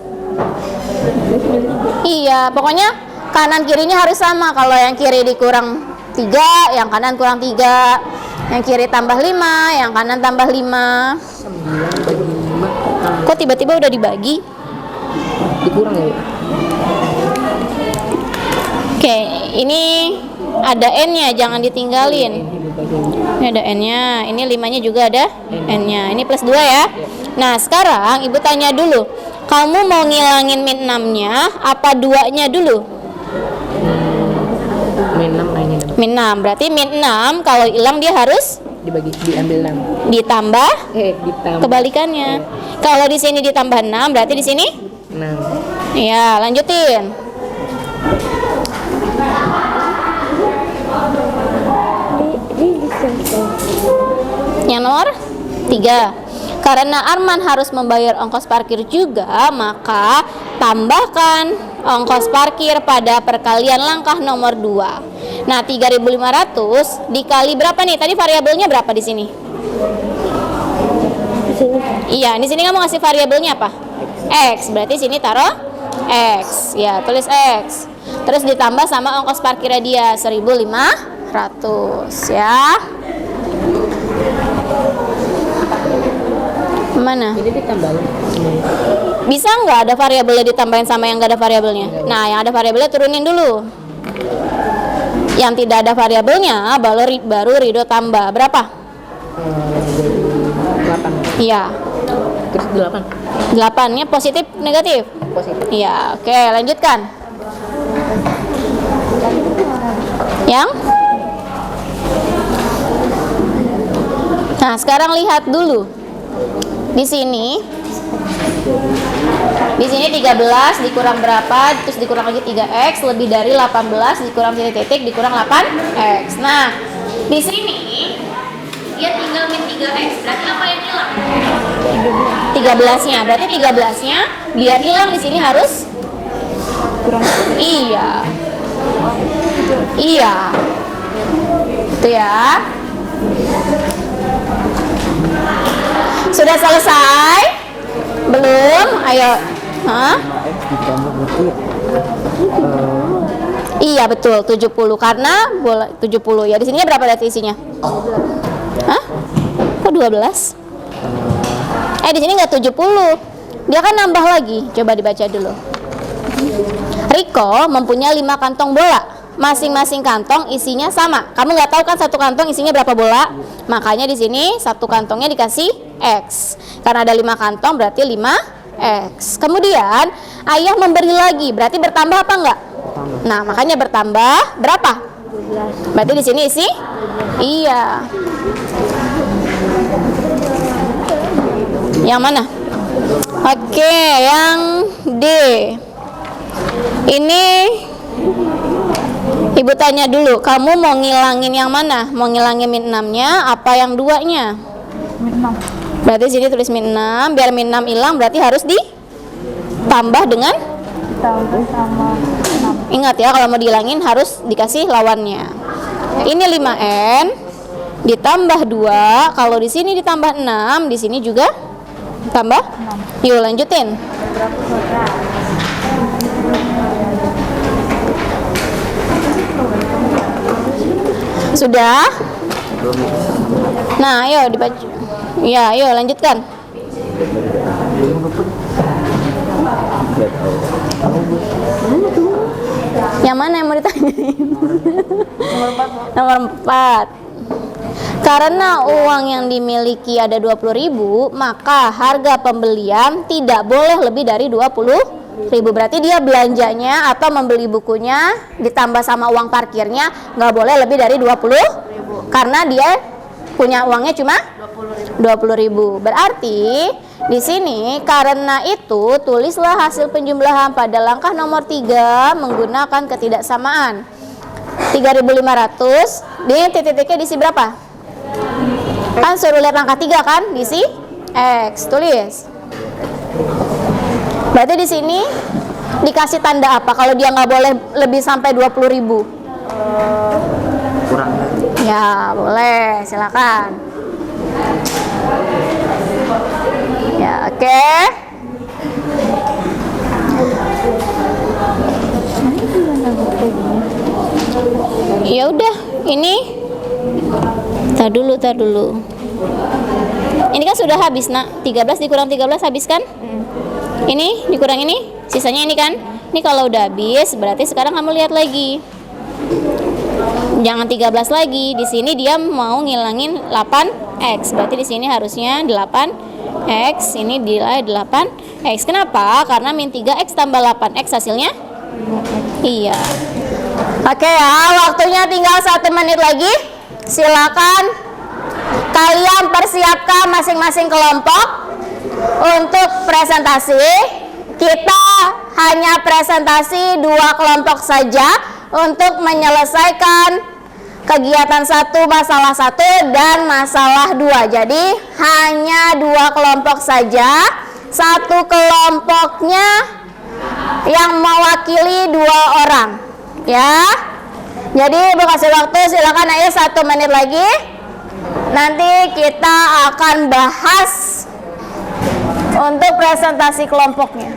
Iya, pokoknya kanan kirinya harus sama. Kalau yang kiri dikurang 3, yang kanan kurang 3. Yang kiri tambah 5, yang kanan tambah 5. 9 bagi 5. Kok tiba-tiba udah dibagi? Dikurang ya? Oke, ini ada N-nya, jangan ditinggalin. Ini ada N-nya, ini 5-nya juga ada N-nya. Ini plus 2 ya. Nah, sekarang Ibu tanya dulu, Kamu mau ngilangin min 6-nya apa 2-nya dulu? Min 6 kayaknya dapat. Min 6. Berarti min 6 kalau hilang dia harus Diambil 6. ditambah Ditambah kebalikannya. Kalau di sini ditambah 6, berarti di sini 6. ya, lanjutin. Yang nomor 3. Karena Arman harus membayar ongkos parkir juga, maka tambahkan ongkos parkir pada perkalian langkah nomor 2. Nah, 3.500 dikali berapa nih? Tadi variabelnya berapa di sini? Iya, di sini kamu ngasih variabelnya apa? X. Berarti sini taruh X. Ya, tulis X. Terus ditambah sama ongkos parkirnya dia 1.500 ya. Mana? Jadi ditambahin semuanya. Bisa nggak ada variabelnya ditambahin sama yang nggak ada variabelnya? Nah, yang ada variabelnya turunin dulu. Yang tidak ada variabelnya baru Rido tambah. Berapa? 8. Iya. Terus 8. 8-nya positif negatif? Positif. Iya, oke, lanjutkan. Yang? Nah, sekarang lihat dulu. Di sini 13 dikurang berapa, terus dikurang lagi 3x, lebih dari 18 dikurang titik dikurang 8x. Nah, di sini dia tinggal min 3x. Berarti apa yang hilang? 13-nya. Berarti 13-nya biar hilang di sini harus kurang. Iya. Iya. Itu ya. Sudah selesai? Belum? Ayo. Hah? Iya betul, 70 karena bola 70 ya. Di sini berapa berarti isinya? Hah? Kok 12? Di sini nggak 70. Dia kan nambah lagi. Coba dibaca dulu. Riko mempunyai 5 kantong bola. Masing-masing kantong isinya sama. Kamu nggak tahu kan satu kantong isinya berapa bola? Makanya di sini satu kantongnya dikasih X. Karena ada 5 kantong berarti 5X. Kemudian ayah memberi lagi, berarti bertambah apa enggak? Nah, makanya bertambah berapa? 12. Berarti di sini isi? Iya. Yang mana? Oke, yang D. Ini Ibu tanya dulu, kamu mau ngilangin yang mana? Mau ngilangin min 6-nya apa yang 2-nya? Min 6. Berarti sini tulis min 6, biar min 6 hilang berarti harus ditambah dengan? Ditambah sama 6. Ingat ya, kalau mau dihilangin harus dikasih lawannya. Ini 5N ditambah 2, kalau di sini ditambah 6, di sini juga tambah 6. Yuk lanjutin. Sudah? Nah, ayo dibaca. Ya, ayo lanjutkan. Yang mana yang mau ditanyain? Nomor 4. Karena uang yang dimiliki ada 20.000, maka harga pembelian tidak boleh lebih dari 20.000. Berarti dia belanjanya atau membeli bukunya ditambah sama uang parkirnya nggak boleh lebih dari 20.000. Karena dia punya uangnya cuma 20.000. Berarti di sini karena itu tulislah hasil penjumlahan pada langkah nomor 3 menggunakan ketidaksamaan. 3.500 di titik-titiknya diisi berapa? Kan suruh lihat langkah 3 kan? Diisi X. Tulis. Berarti di sini dikasih tanda apa kalau dia nggak boleh lebih sampai 20.000? Kurang. Ya, boleh. Silakan. Ya, oke. Ya udah, ini tar dulu. Ini kan sudah habis, Nak. 13 dikurang 13 habis kan? Ini dikurang ini, sisanya ini kan? Ini kalau udah habis, berarti sekarang kamu lihat lagi. Jangan 13 lagi. Di sini dia mau ngilangin 8X. Berarti di sini harusnya 8 X, ini nilai 8X. Kenapa? Karena min 3X tambah 8X hasilnya? Iya. Oke ya, waktunya tinggal 1 menit lagi. Silakan kalian persiapkan masing-masing kelompok untuk presentasi. Kita hanya presentasi 2 kelompok saja untuk menyelesaikan kegiatan 1, masalah 1 dan masalah 2. Jadi hanya 2 kelompok saja. Satu kelompoknya yang mewakili 2 orang, ya. Jadi Ibu kasih waktu, silakan ayo 1 menit lagi. Nanti kita akan bahas untuk presentasi kelompoknya.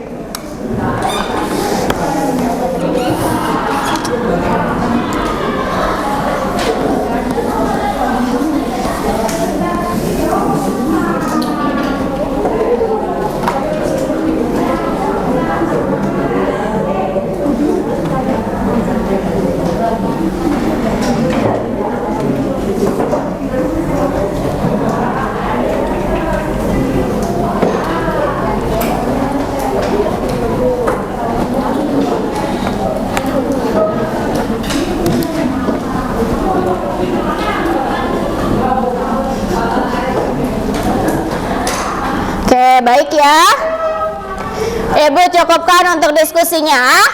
Oke, baik ya. Ibu cukupkan untuk diskusinya.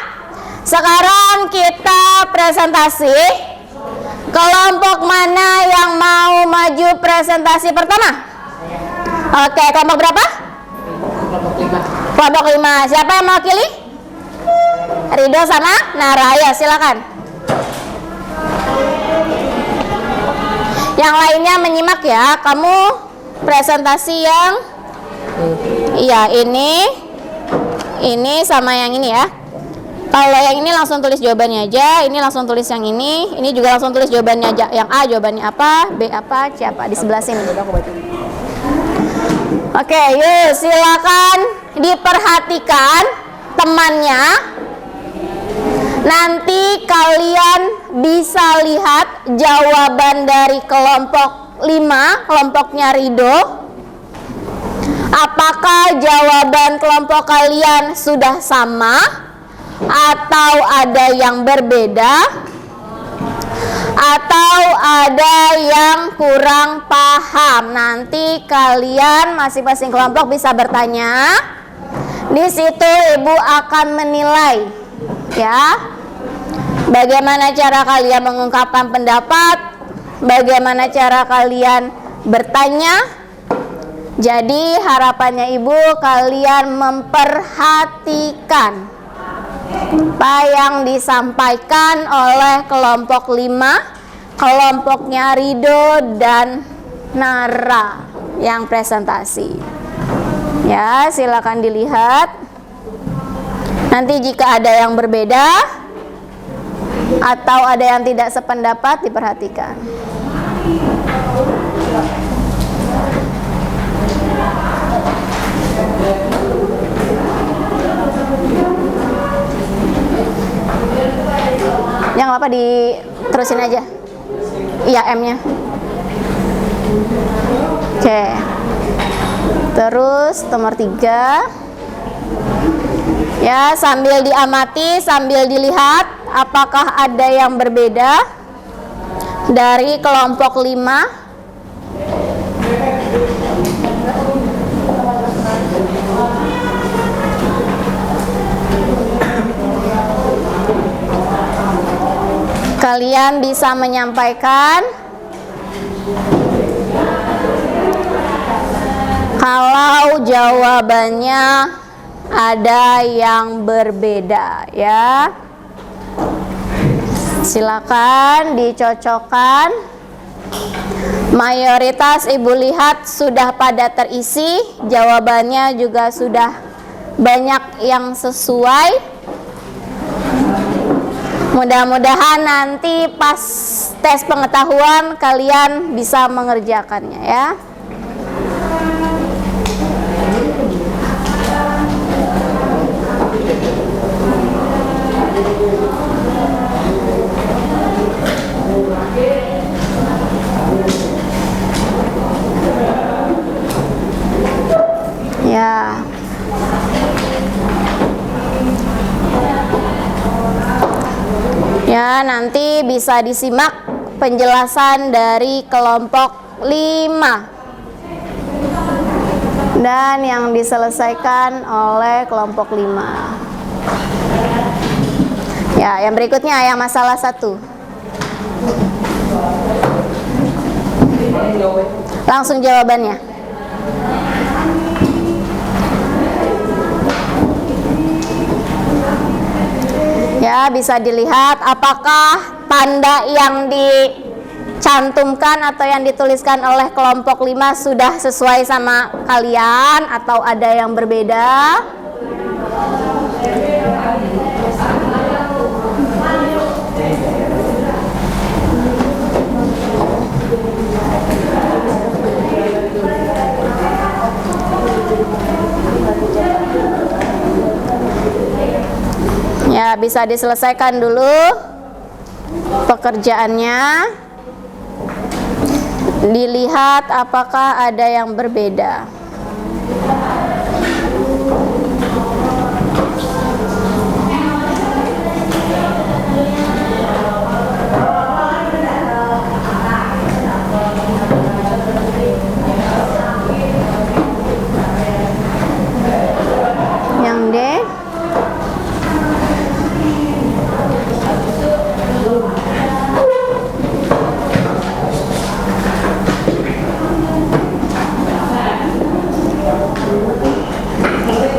Sekarang kita presentasi. Kelompok mana yang mau maju presentasi pertama? Oke, kelompok berapa? Kelompok 5. Siapa yang mewakili? Ridho sama Nara. Ya, silakan. Yang lainnya menyimak ya. Kamu presentasi yang iya, ini sama yang ini ya. Kalau yang ini langsung tulis jawabannya aja, ini langsung tulis yang ini juga langsung tulis jawabannya aja. Yang A jawabannya apa, B apa, C apa, di sebelah sini. Oke, yuk silakan diperhatikan temannya. Nanti kalian bisa lihat jawaban dari kelompok 5, kelompoknya Ridho. Apakah jawaban kelompok kalian sudah sama atau ada yang berbeda atau ada yang kurang paham? Nanti kalian masing-masing kelompok bisa bertanya. Di situ Ibu akan menilai ya. Bagaimana cara kalian mengungkapkan pendapat? Bagaimana cara kalian bertanya? Jadi harapannya Ibu kalian memperhatikan apa yang disampaikan oleh kelompok 5, kelompoknya Ridho dan Nara yang presentasi. Ya, silakan dilihat. Nanti jika ada yang berbeda atau ada yang tidak sependapat diperhatikan. Yang apa diterusin aja. Iya, M-nya. Oke. Terus nomor 3. Ya, sambil diamati, sambil dilihat apakah ada yang berbeda dari kelompok 5. Kalian bisa menyampaikan kalau jawabannya ada yang berbeda ya. Silakan dicocokkan. Mayoritas Ibu lihat sudah pada terisi, jawabannya juga sudah banyak yang sesuai. Mudah-mudahan nanti pas tes pengetahuan kalian bisa mengerjakannya ya. nanti bisa disimak penjelasan dari kelompok 5 dan yang diselesaikan oleh kelompok 5. Ya, yang berikutnya yang masalah 1. Langsung jawabannya. Ya, bisa dilihat apakah tanda yang dicantumkan atau yang dituliskan oleh kelompok 5 sudah sesuai sama kalian atau ada yang berbeda. Ya, bisa diselesaikan dulu pekerjaannya. Dilihat apakah ada yang berbeda. Yang D.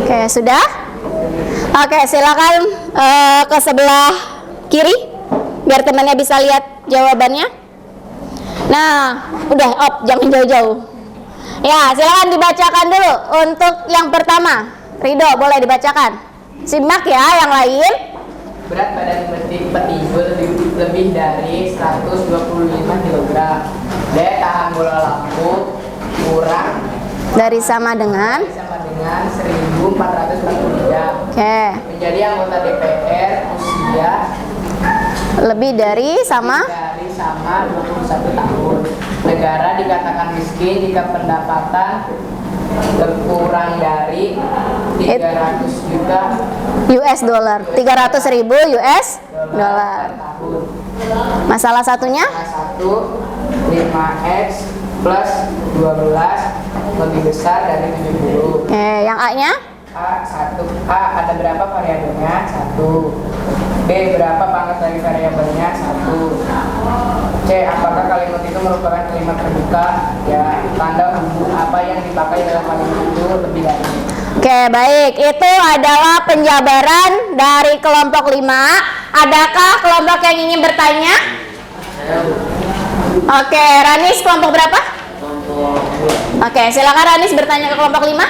Oke, sudah? Oke, silakan ke sebelah kiri biar temannya bisa lihat jawabannya. Nah, udah, jangan jauh-jauh. Ya, silakan dibacakan dulu untuk yang pertama. Ridho, boleh dibacakan. Simak ya yang lain. Berat badan petigur lebih dari 125 kg. Daya tahan bola lampu kurang Dari sama dengan 1.440 jam. Oke. Menjadi anggota DPR usia Lebih dari sama 21 tahun. Negara dikatakan miskin jika pendapatan kurang dari 300 juta US dollar, 300.000 US dollar. per tahun. Masalah satunya? Salah 5x plus 12 lebih besar dari 70. Oke, yang A-nya? A ada berapa variabelnya? 1. B, berapa pangkat dari variabelnya? 1. C, apakah kalimat itu merupakan kalimat terbuka? Ya, tanda hubung apa yang dipakai dalam kalimat itu lebih dari. Oke, baik. Itu adalah penjabaran dari kelompok 5. Adakah kelompok yang ingin bertanya? Oke, Ranis kelompok berapa? Oke, silakan Ranis bertanya ke kelompok 5.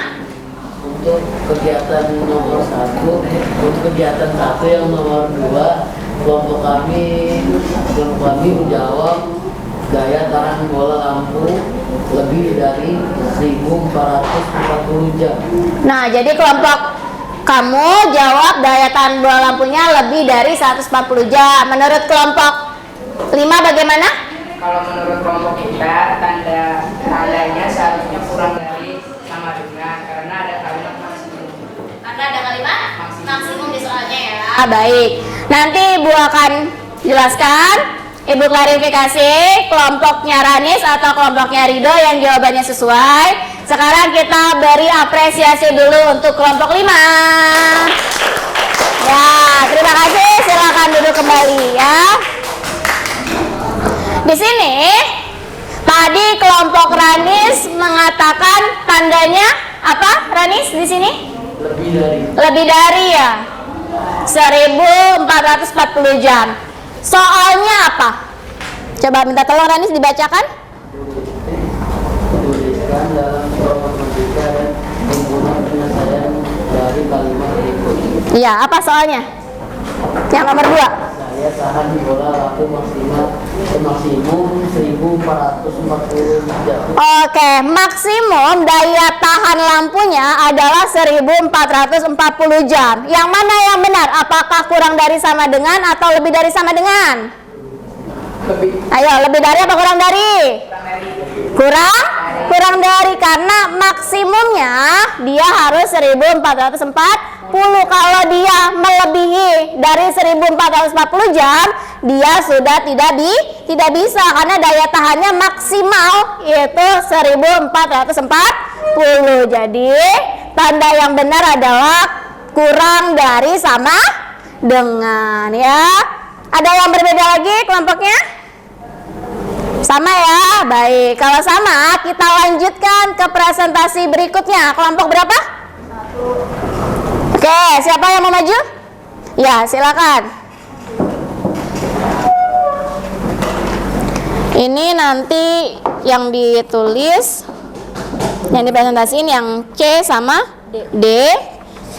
Untuk kegiatan nomor 1, untuk kegiatan 1 yang nomor 2, kelompok kami menjawab daya tahan bola lampu lebih dari 1.440 jam. Nah, jadi kelompok kamu jawab daya tahan bola lampunya lebih dari 140 jam. Menurut kelompok 5 bagaimana? Kalau menurut kelompok kita, tandanya seharusnya kurang dari sama dengan, karena ada kalimat maksimum. Karena ada kalimat maksimum di soalnya ya. Baik. Nanti Ibu akan jelaskan, Ibu klarifikasi kelompoknya Ranis atau kelompoknya Ridho yang jawabannya sesuai. Sekarang kita beri apresiasi dulu untuk kelompok 5. Ya, terima kasih. Silakan duduk kembali ya. Di sini tadi kelompok Ranis mengatakan tandanya apa? Ranis di sini? Lebih dari ya. 1.440 jam. Soalnya apa? Coba minta tolong Ranis dibacakan. Tuliskan dalam kelompok matematika dan menggunakan penyelesaian dari kalimat berikut. Iya, apa soalnya? Yang nomor 2. Daya tahan bola lampu maksimum 1.440 jam. Oke, maksimum daya tahan lampunya adalah 1.440 jam. Yang mana yang benar? Apakah kurang dari sama dengan atau lebih dari sama dengan? Ayo, lebih dari apa kurang dari? Kurang dari, karena maksimumnya dia harus 1.440 Kalau dia melebihi dari 1440 jam, dia sudah tidak bisa karena daya tahannya maksimal yaitu 1440. Jadi tanda yang benar adalah kurang dari sama dengan, ya. Ada yang berbeda lagi kelompoknya? Sama ya? Baik, kalau sama kita lanjutkan ke presentasi berikutnya. Kelompok berapa? Oke, siapa yang mau maju? Ya, silakan. Ini nanti yang ditulis, yang dipresentasiin yang C sama D.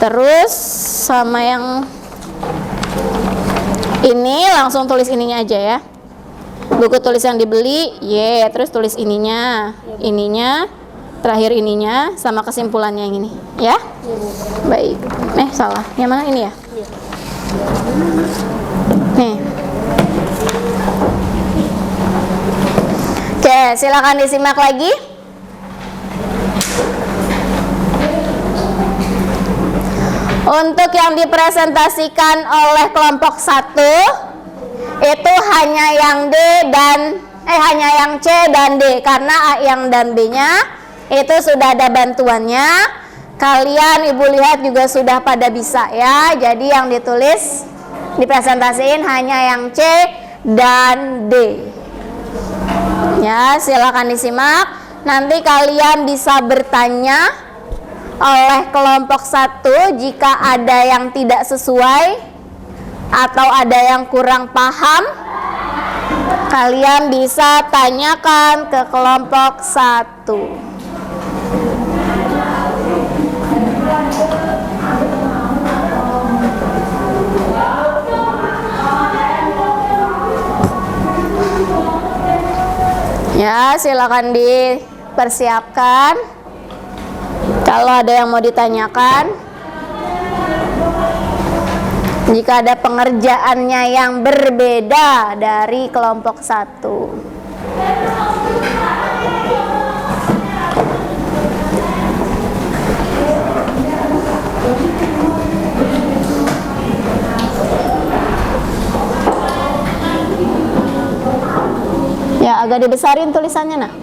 Terus sama yang ini langsung tulis ininya aja ya. Buku tulis yang dibeli, Y, terus tulis ininya, terakhir ininya, sama kesimpulannya yang ini, ya? Baik. Salah. Yang mana ini ya? Nih. Oke, silakan disimak lagi. Untuk yang dipresentasikan oleh kelompok 1 itu hanya yang D dan hanya yang C dan D, karena A yang dan B-nya itu sudah ada bantuannya. Kalian ibu lihat juga sudah pada bisa ya. Jadi yang ditulis dipresentasiin hanya yang C dan D. Ya, silakan disimak. Nanti kalian bisa bertanya oleh kelompok 1 jika ada yang tidak sesuai atau ada yang kurang paham, kalian bisa tanyakan ke kelompok 1. Ya, silakan dipersiapkan kalau ada yang mau ditanyakan. Jika ada pengerjaannya yang berbeda dari kelompok 1. Ya, agak dibesarin tulisannya, nah.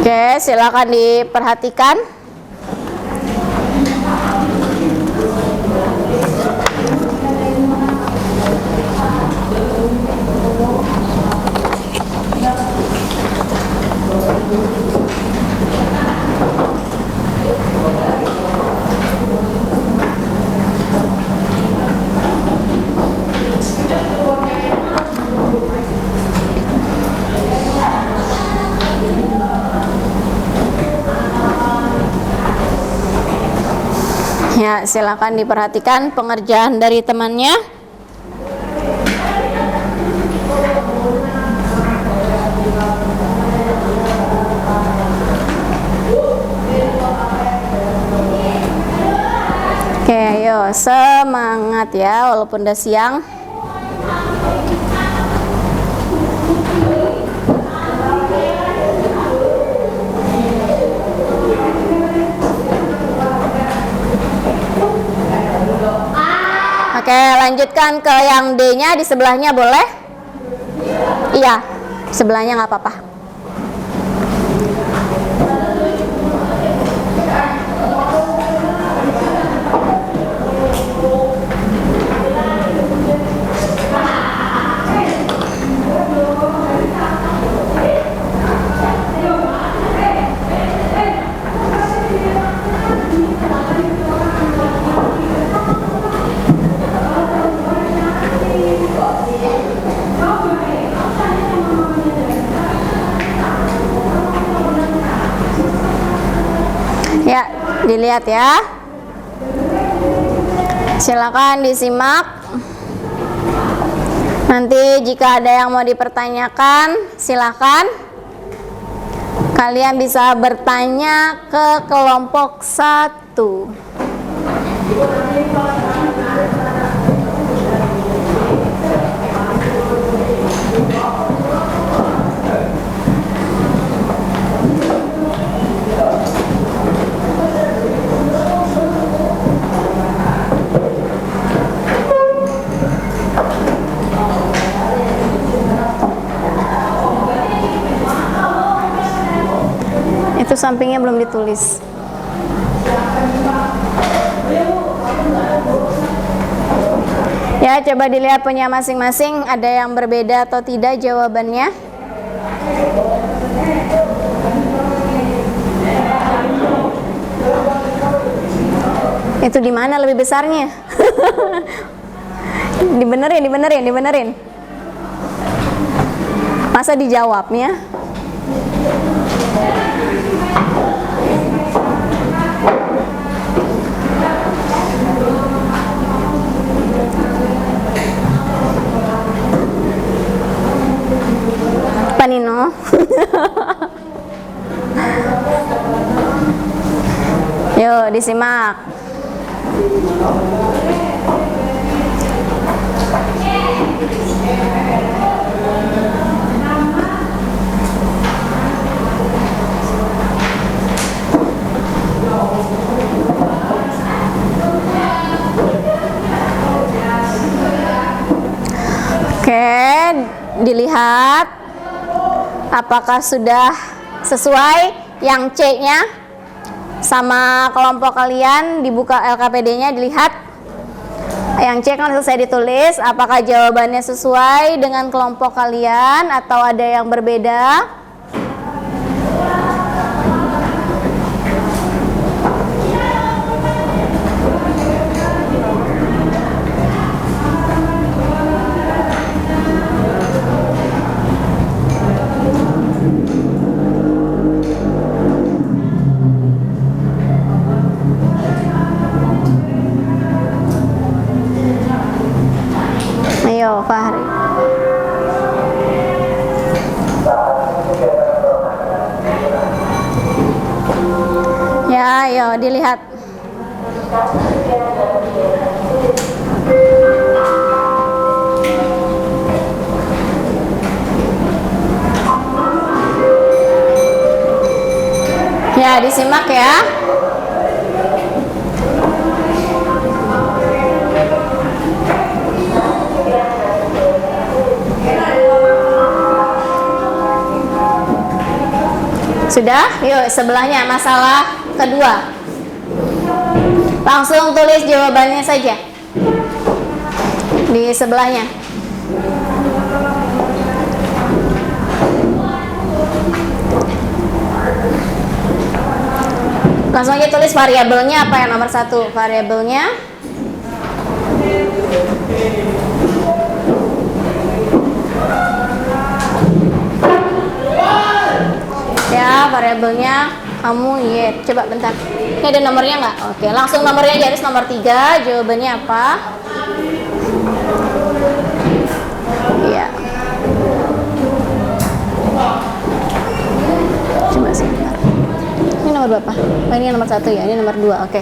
Oke, silakan diperhatikan. Ya, silakan diperhatikan pengerjaan dari temannya. Oke, ayo semangat ya, walaupun udah siang. Oke, lanjutkan ke yang D-nya, di sebelahnya boleh? Iya, sebelahnya nggak apa-apa. Ya, dilihat ya. Silakan disimak. Nanti jika ada yang mau dipertanyakan, silakan. Kalian bisa bertanya ke kelompok 1. Sampingnya belum ditulis. Ya, coba dilihat punya masing-masing, ada yang berbeda atau tidak jawabannya. Itu di mana lebih besarnya? Dibenerin. Masa dijawabnya? Pak Nino. Yuk, disimak. Oke, dilihat apakah sudah sesuai yang C-nya sama kelompok kalian. Dibuka LKPD-nya, dilihat yang C kan selesai ditulis. Apakah jawabannya sesuai dengan kelompok kalian atau ada yang berbeda? Ayo, Fahri. Ya, ayo dilihat. Ya, disimak ya. Sudah? Yuk, sebelahnya masalah kedua. Langsung tulis jawabannya saja di sebelahnya. Langsung aja tulis variabelnya apa yang nomor 1. Variabelnya ya, variabelnya kamu coba bentar. Ini ada nomornya nggak? Oke, langsung nomornya garis nomor 3. Jawabannya apa? Iya. Coba sebentar. Ini nomor berapa? Oh, ini nomor 1 ya. Ini nomor 2. Oke.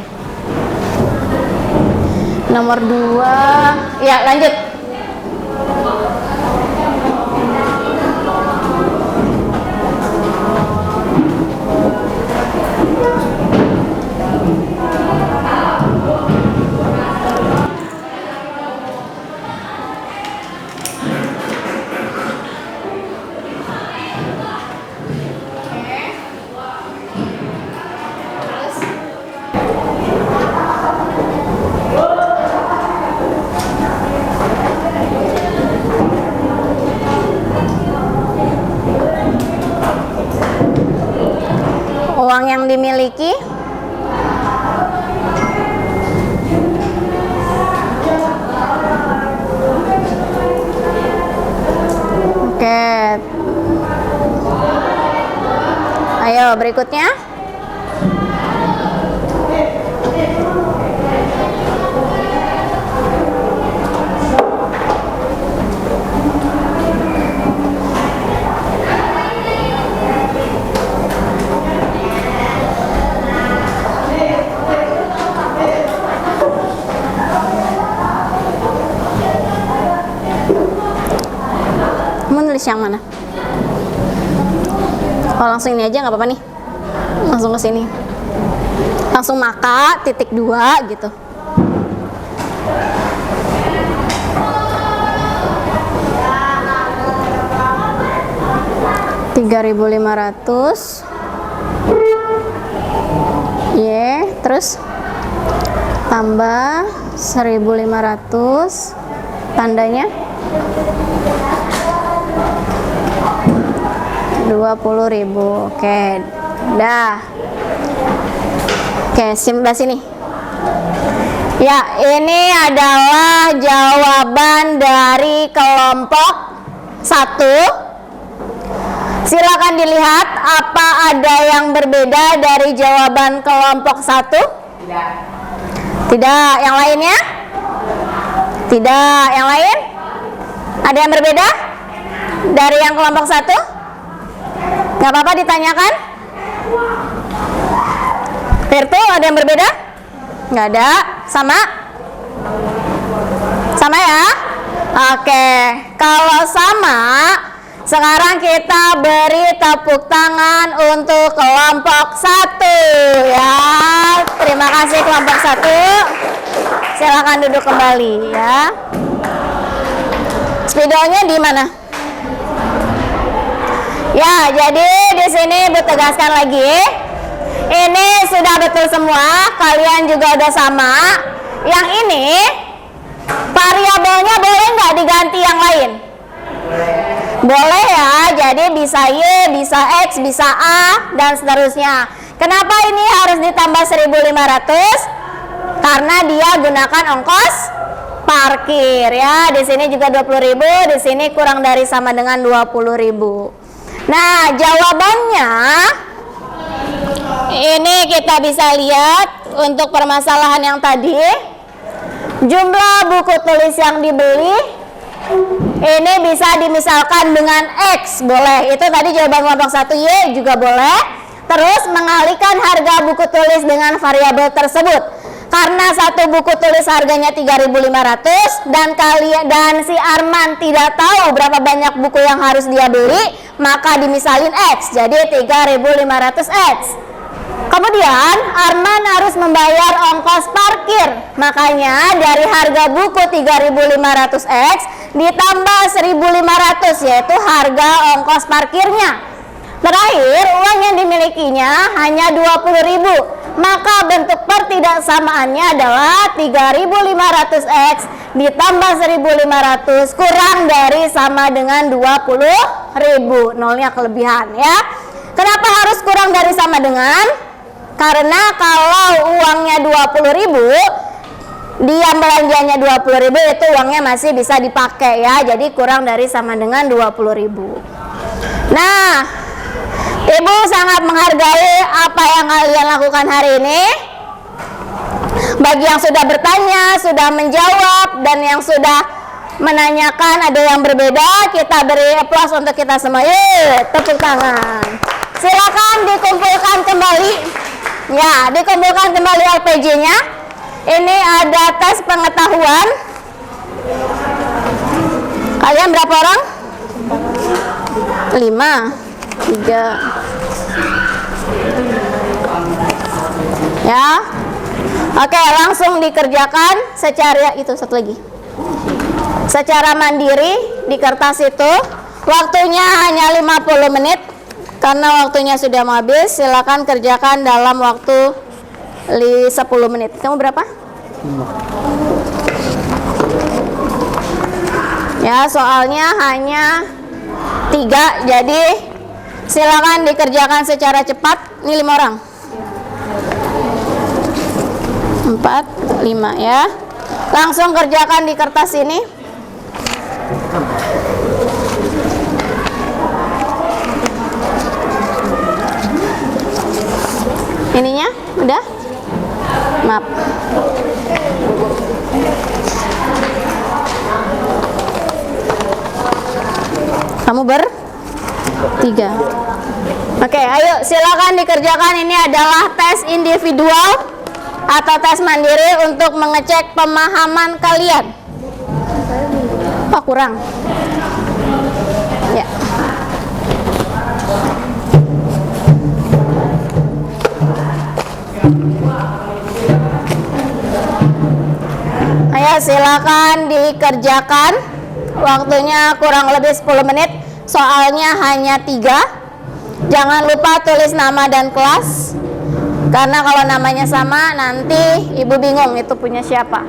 Nomor 2. Ya, lanjut. Uang yang dimiliki oke. Ayo berikutnya. Menulis yang mana? Oh, langsung ini aja nggak apa-apa nih. Langsung ke sini. Langsung maka titik 2 gitu. Rp3.500 Y, terus tambah 1.500, tandanya 20.000. Oke, dah. Oke, sebelah sini. Ya, ini adalah jawaban dari kelompok 1. Silakan dilihat apa ada yang berbeda dari jawaban kelompok 1? Tidak. Tidak. Yang lainnya? Tidak. Yang lain? Ada yang berbeda dari yang kelompok 1? Nggak apa-apa ditanyakan. Virtu, ada yang berbeda? Nggak ada. Sama? Sama ya? Oke. Kalau sama, sekarang kita beri tepuk tangan untuk kelompok 1 ya. Terima kasih kelompok 1. Silakan duduk kembali ya. Spidolnya di mana? Ya, jadi di sini Bu tegaskan lagi. Ini sudah betul semua, kalian juga udah sama. Yang ini variabelnya boleh nggak diganti yang lain? Boleh ya, jadi bisa Y, bisa X, bisa A, dan seterusnya. Kenapa ini harus ditambah 1.500? Karena dia gunakan ongkos parkir ya. Di sini juga 20.000, di sini kurang dari sama dengan 20.000. Nah, jawabannya ini kita bisa lihat untuk permasalahan yang tadi. Jumlah buku tulis yang dibeli ini bisa dimisalkan dengan X, boleh. Itu tadi jawaban kelompok 1. Y juga boleh. Terus mengalihkan harga buku tulis dengan variabel tersebut. Karena satu buku tulis harganya 3.500 dan si Arman tidak tahu berapa banyak buku yang harus dia beli, maka dimisalin X. Jadi 3.500 X. Kemudian Arman harus membayar ongkos parkir. Makanya dari harga buku 3.500 X ditambah 1.500, yaitu harga ongkos parkirnya. Terakhir, uang yang dimilikinya hanya 20.000. Maka bentuk pertidaksamaannya adalah 3.500 X ditambah 1.500 kurang dari sama dengan 20.000. Nolnya kelebihan ya. Kenapa harus kurang dari sama dengan? Karena kalau uangnya 20.000, dia belanjanya 20.000, itu uangnya masih bisa dipakai ya. Jadi kurang dari sama dengan 20.000. Nah, Ibu sangat menghargai apa yang kalian lakukan hari ini. Bagi yang sudah bertanya, sudah menjawab, dan yang sudah menanyakan ada yang berbeda, kita beri aplaus untuk kita semua. Yeay, tepuk tangan. Silakan dikumpulkan kembali. Ya, dikumpulkan kembali LPJ-nya. Ini ada tes pengetahuan. Kalian berapa orang? 5, 3. Ya. Oke, langsung dikerjakan secara itu satu lagi. Secara mandiri di kertas itu. Waktunya hanya 50 menit. Karena waktunya sudah mau habis, silakan kerjakan dalam waktu 10 menit. Kamu berapa? 5. Ya, soalnya hanya 3, jadi silakan dikerjakan secara cepat. Ini 5 orang. 4, 5 ya. Langsung kerjakan di kertas ini. Ininya udah? Maaf. Kamu ber-3. Oke, ayo silakan dikerjakan. Ini adalah tes individual atau tes mandiri untuk mengecek pemahaman kalian. Oh, kurang. Ya. Ayo silakan dikerjakan. Waktunya kurang lebih 10 menit. Soalnya hanya 3. Jangan lupa tulis nama dan kelas, karena kalau namanya sama nanti ibu bingung itu punya siapa.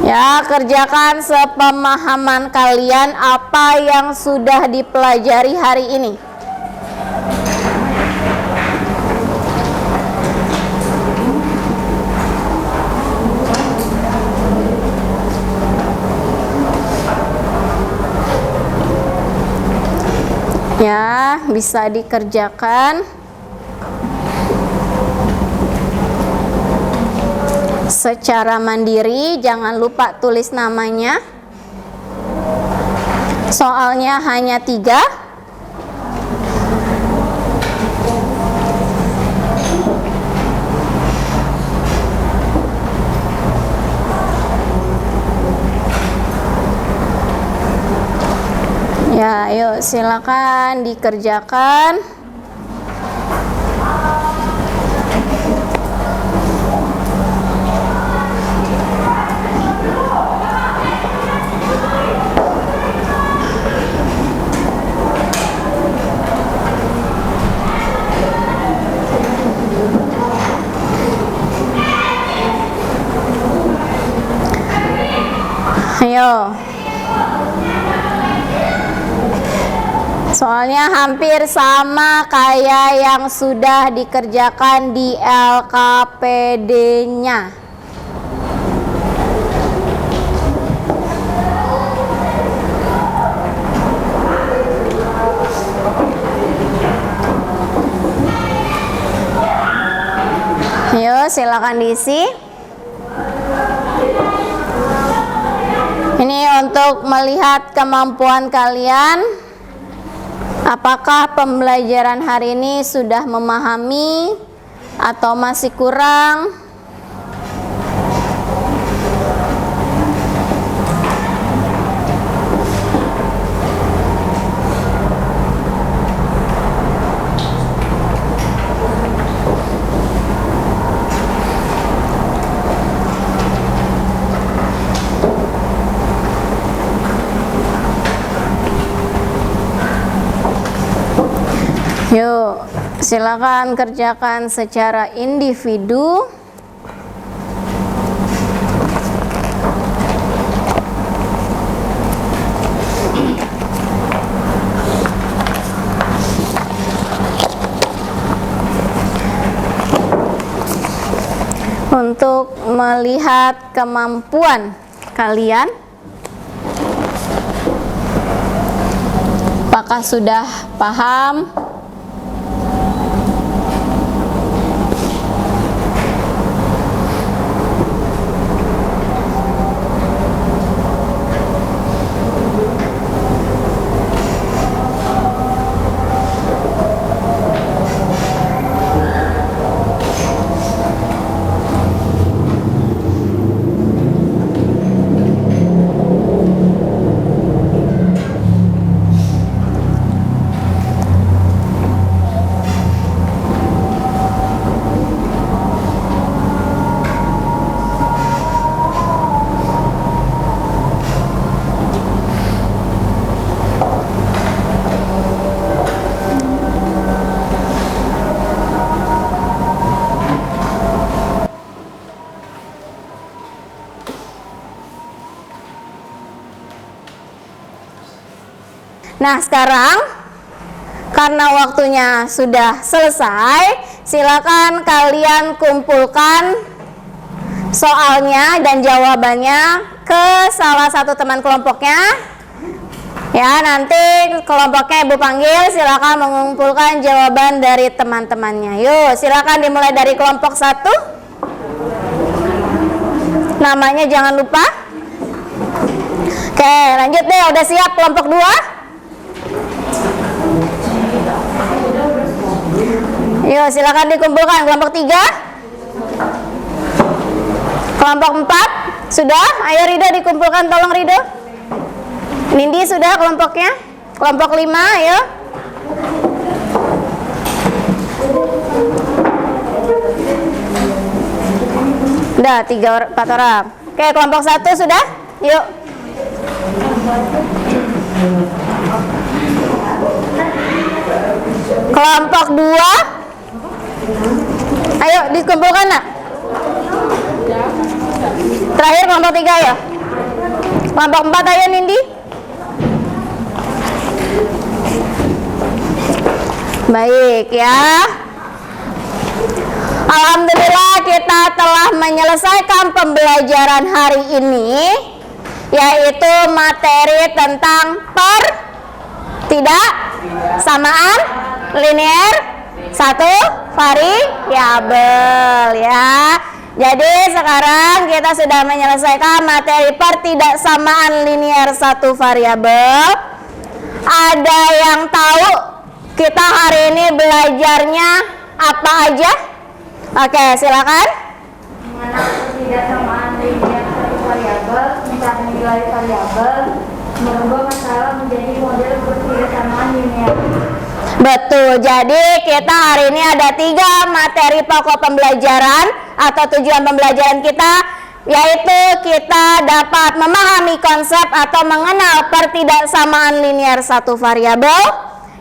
Ya, kerjakan sepemahaman kalian apa yang sudah dipelajari hari ini. Ya, bisa dikerjakan secara mandiri. Jangan lupa tulis namanya. Soalnya hanya 3. Ya, yuk silakan dikerjakan. Ayo. Soalnya hampir sama kayak yang sudah dikerjakan di LKPD-nya. Ayo, silakan diisi. Ini untuk melihat kemampuan kalian. Apakah pembelajaran hari ini sudah memahami atau masih kurang? Yuk, silakan kerjakan secara individu. Untuk melihat kemampuan kalian, apakah sudah paham? Nah, sekarang karena waktunya sudah selesai, silakan kalian kumpulkan soalnya dan jawabannya ke salah satu teman kelompoknya. Ya, nanti kelompoknya Ibu panggil, silakan mengumpulkan jawaban dari teman-temannya. Yuk, silakan dimulai dari kelompok 1. Namanya jangan lupa. Oke, lanjut deh, udah siap kelompok 2? Yuk, silakan dikumpulkan kelompok 3. Kelompok 4 sudah? Ayo Rido dikumpulkan, tolong Rido. Nindi sudah kelompoknya? Kelompok 5, ayo. Udah 4 orang. Oke, kelompok 1 sudah? Yuk. Kelompok 2. Ayo dikumpulkan nak. Terakhir kelompok 3 ya. Kelompok 4 ayo Nindi. Baik ya. Alhamdulillah kita telah menyelesaikan pembelajaran hari ini, yaitu materi tentang pertidaksamaan linier satu variabel ya. Jadi sekarang kita sudah menyelesaikan materi pertidaksamaan linier satu variabel. Ada yang tahu kita hari ini belajarnya apa aja? Oke, silakan. Mengenal pertidaksamaan linier satu variabel, mencari nilai variabel, merubah masalah menjadi model pertidaksamaan linier. Betul, jadi kita hari ini ada 3 materi pokok pembelajaran atau tujuan pembelajaran kita, yaitu kita dapat memahami konsep atau mengenal pertidaksamaan linier satu variabel.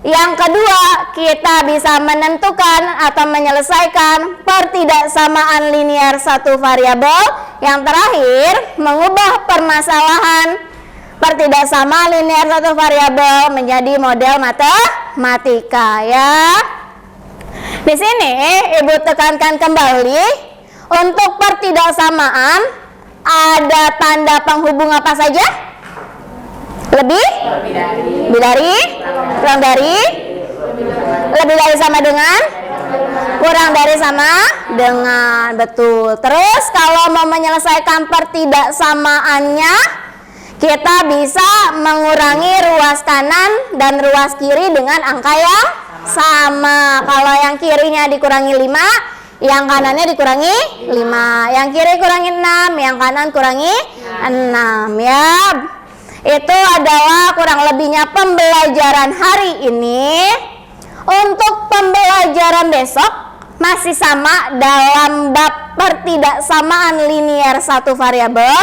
Yang kedua, kita bisa menentukan atau menyelesaikan pertidaksamaan linier satu variabel. Yang terakhir, mengubah permasalahan pertidaksamaan linier satu variabel menjadi model matematika ya. Di sini Ibu tekankan kembali, untuk pertidaksamaan ada tanda penghubung apa saja? Lebih dari, kurang dari, lebih dari sama dengan, kurang dari sama dengan, betul. Terus kalau mau menyelesaikan pertidaksamaannya, kita bisa mengurangi ruas kanan dan ruas kiri dengan angka yang sama. Kalau yang kirinya dikurangi 5, yang kanannya dikurangi 5. Yang kiri kurangi 6, yang kanan kurangi 6 ya. Itu adalah kurang lebihnya pembelajaran hari ini. Untuk pembelajaran besok masih sama dalam bab pertidaksamaan linier satu variabel,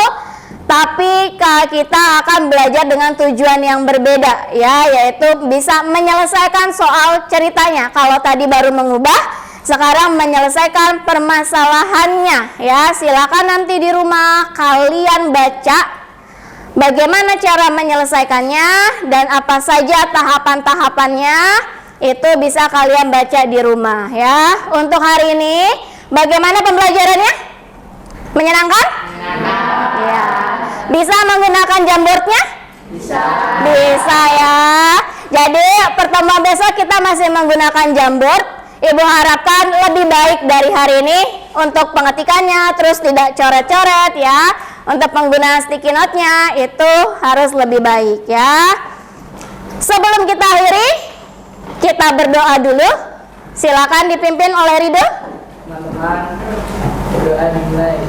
tapi kita akan belajar dengan tujuan yang berbeda ya, yaitu bisa menyelesaikan soal ceritanya. Kalau tadi baru mengubah, sekarang menyelesaikan permasalahannya ya. Silakan nanti di rumah kalian baca bagaimana cara menyelesaikannya dan apa saja tahapan-tahapannya, itu bisa kalian baca di rumah ya. Untuk hari ini bagaimana pembelajarannya? Menyenangkan? Ya. Bisa menggunakan jamboardnya? Bisa ya. Jadi pertemuan besok kita masih menggunakan jamboard. Ibu harapkan lebih baik dari hari ini untuk pengetikannya, terus tidak coret-coret ya. Untuk penggunaan sticky note-nya itu harus lebih baik ya. Sebelum kita akhiri, kita berdoa dulu. Silakan dipimpin oleh Ridho. Teman-teman, berdoa dimulai.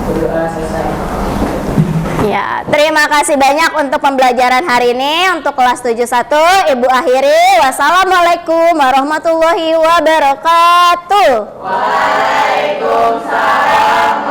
Berdoa selesai. Ya, terima kasih banyak untuk pembelajaran hari ini. Untuk kelas 71 Ibu akhiri. Wassalamualaikum warahmatullahi wabarakatuh. Waalaikumsalam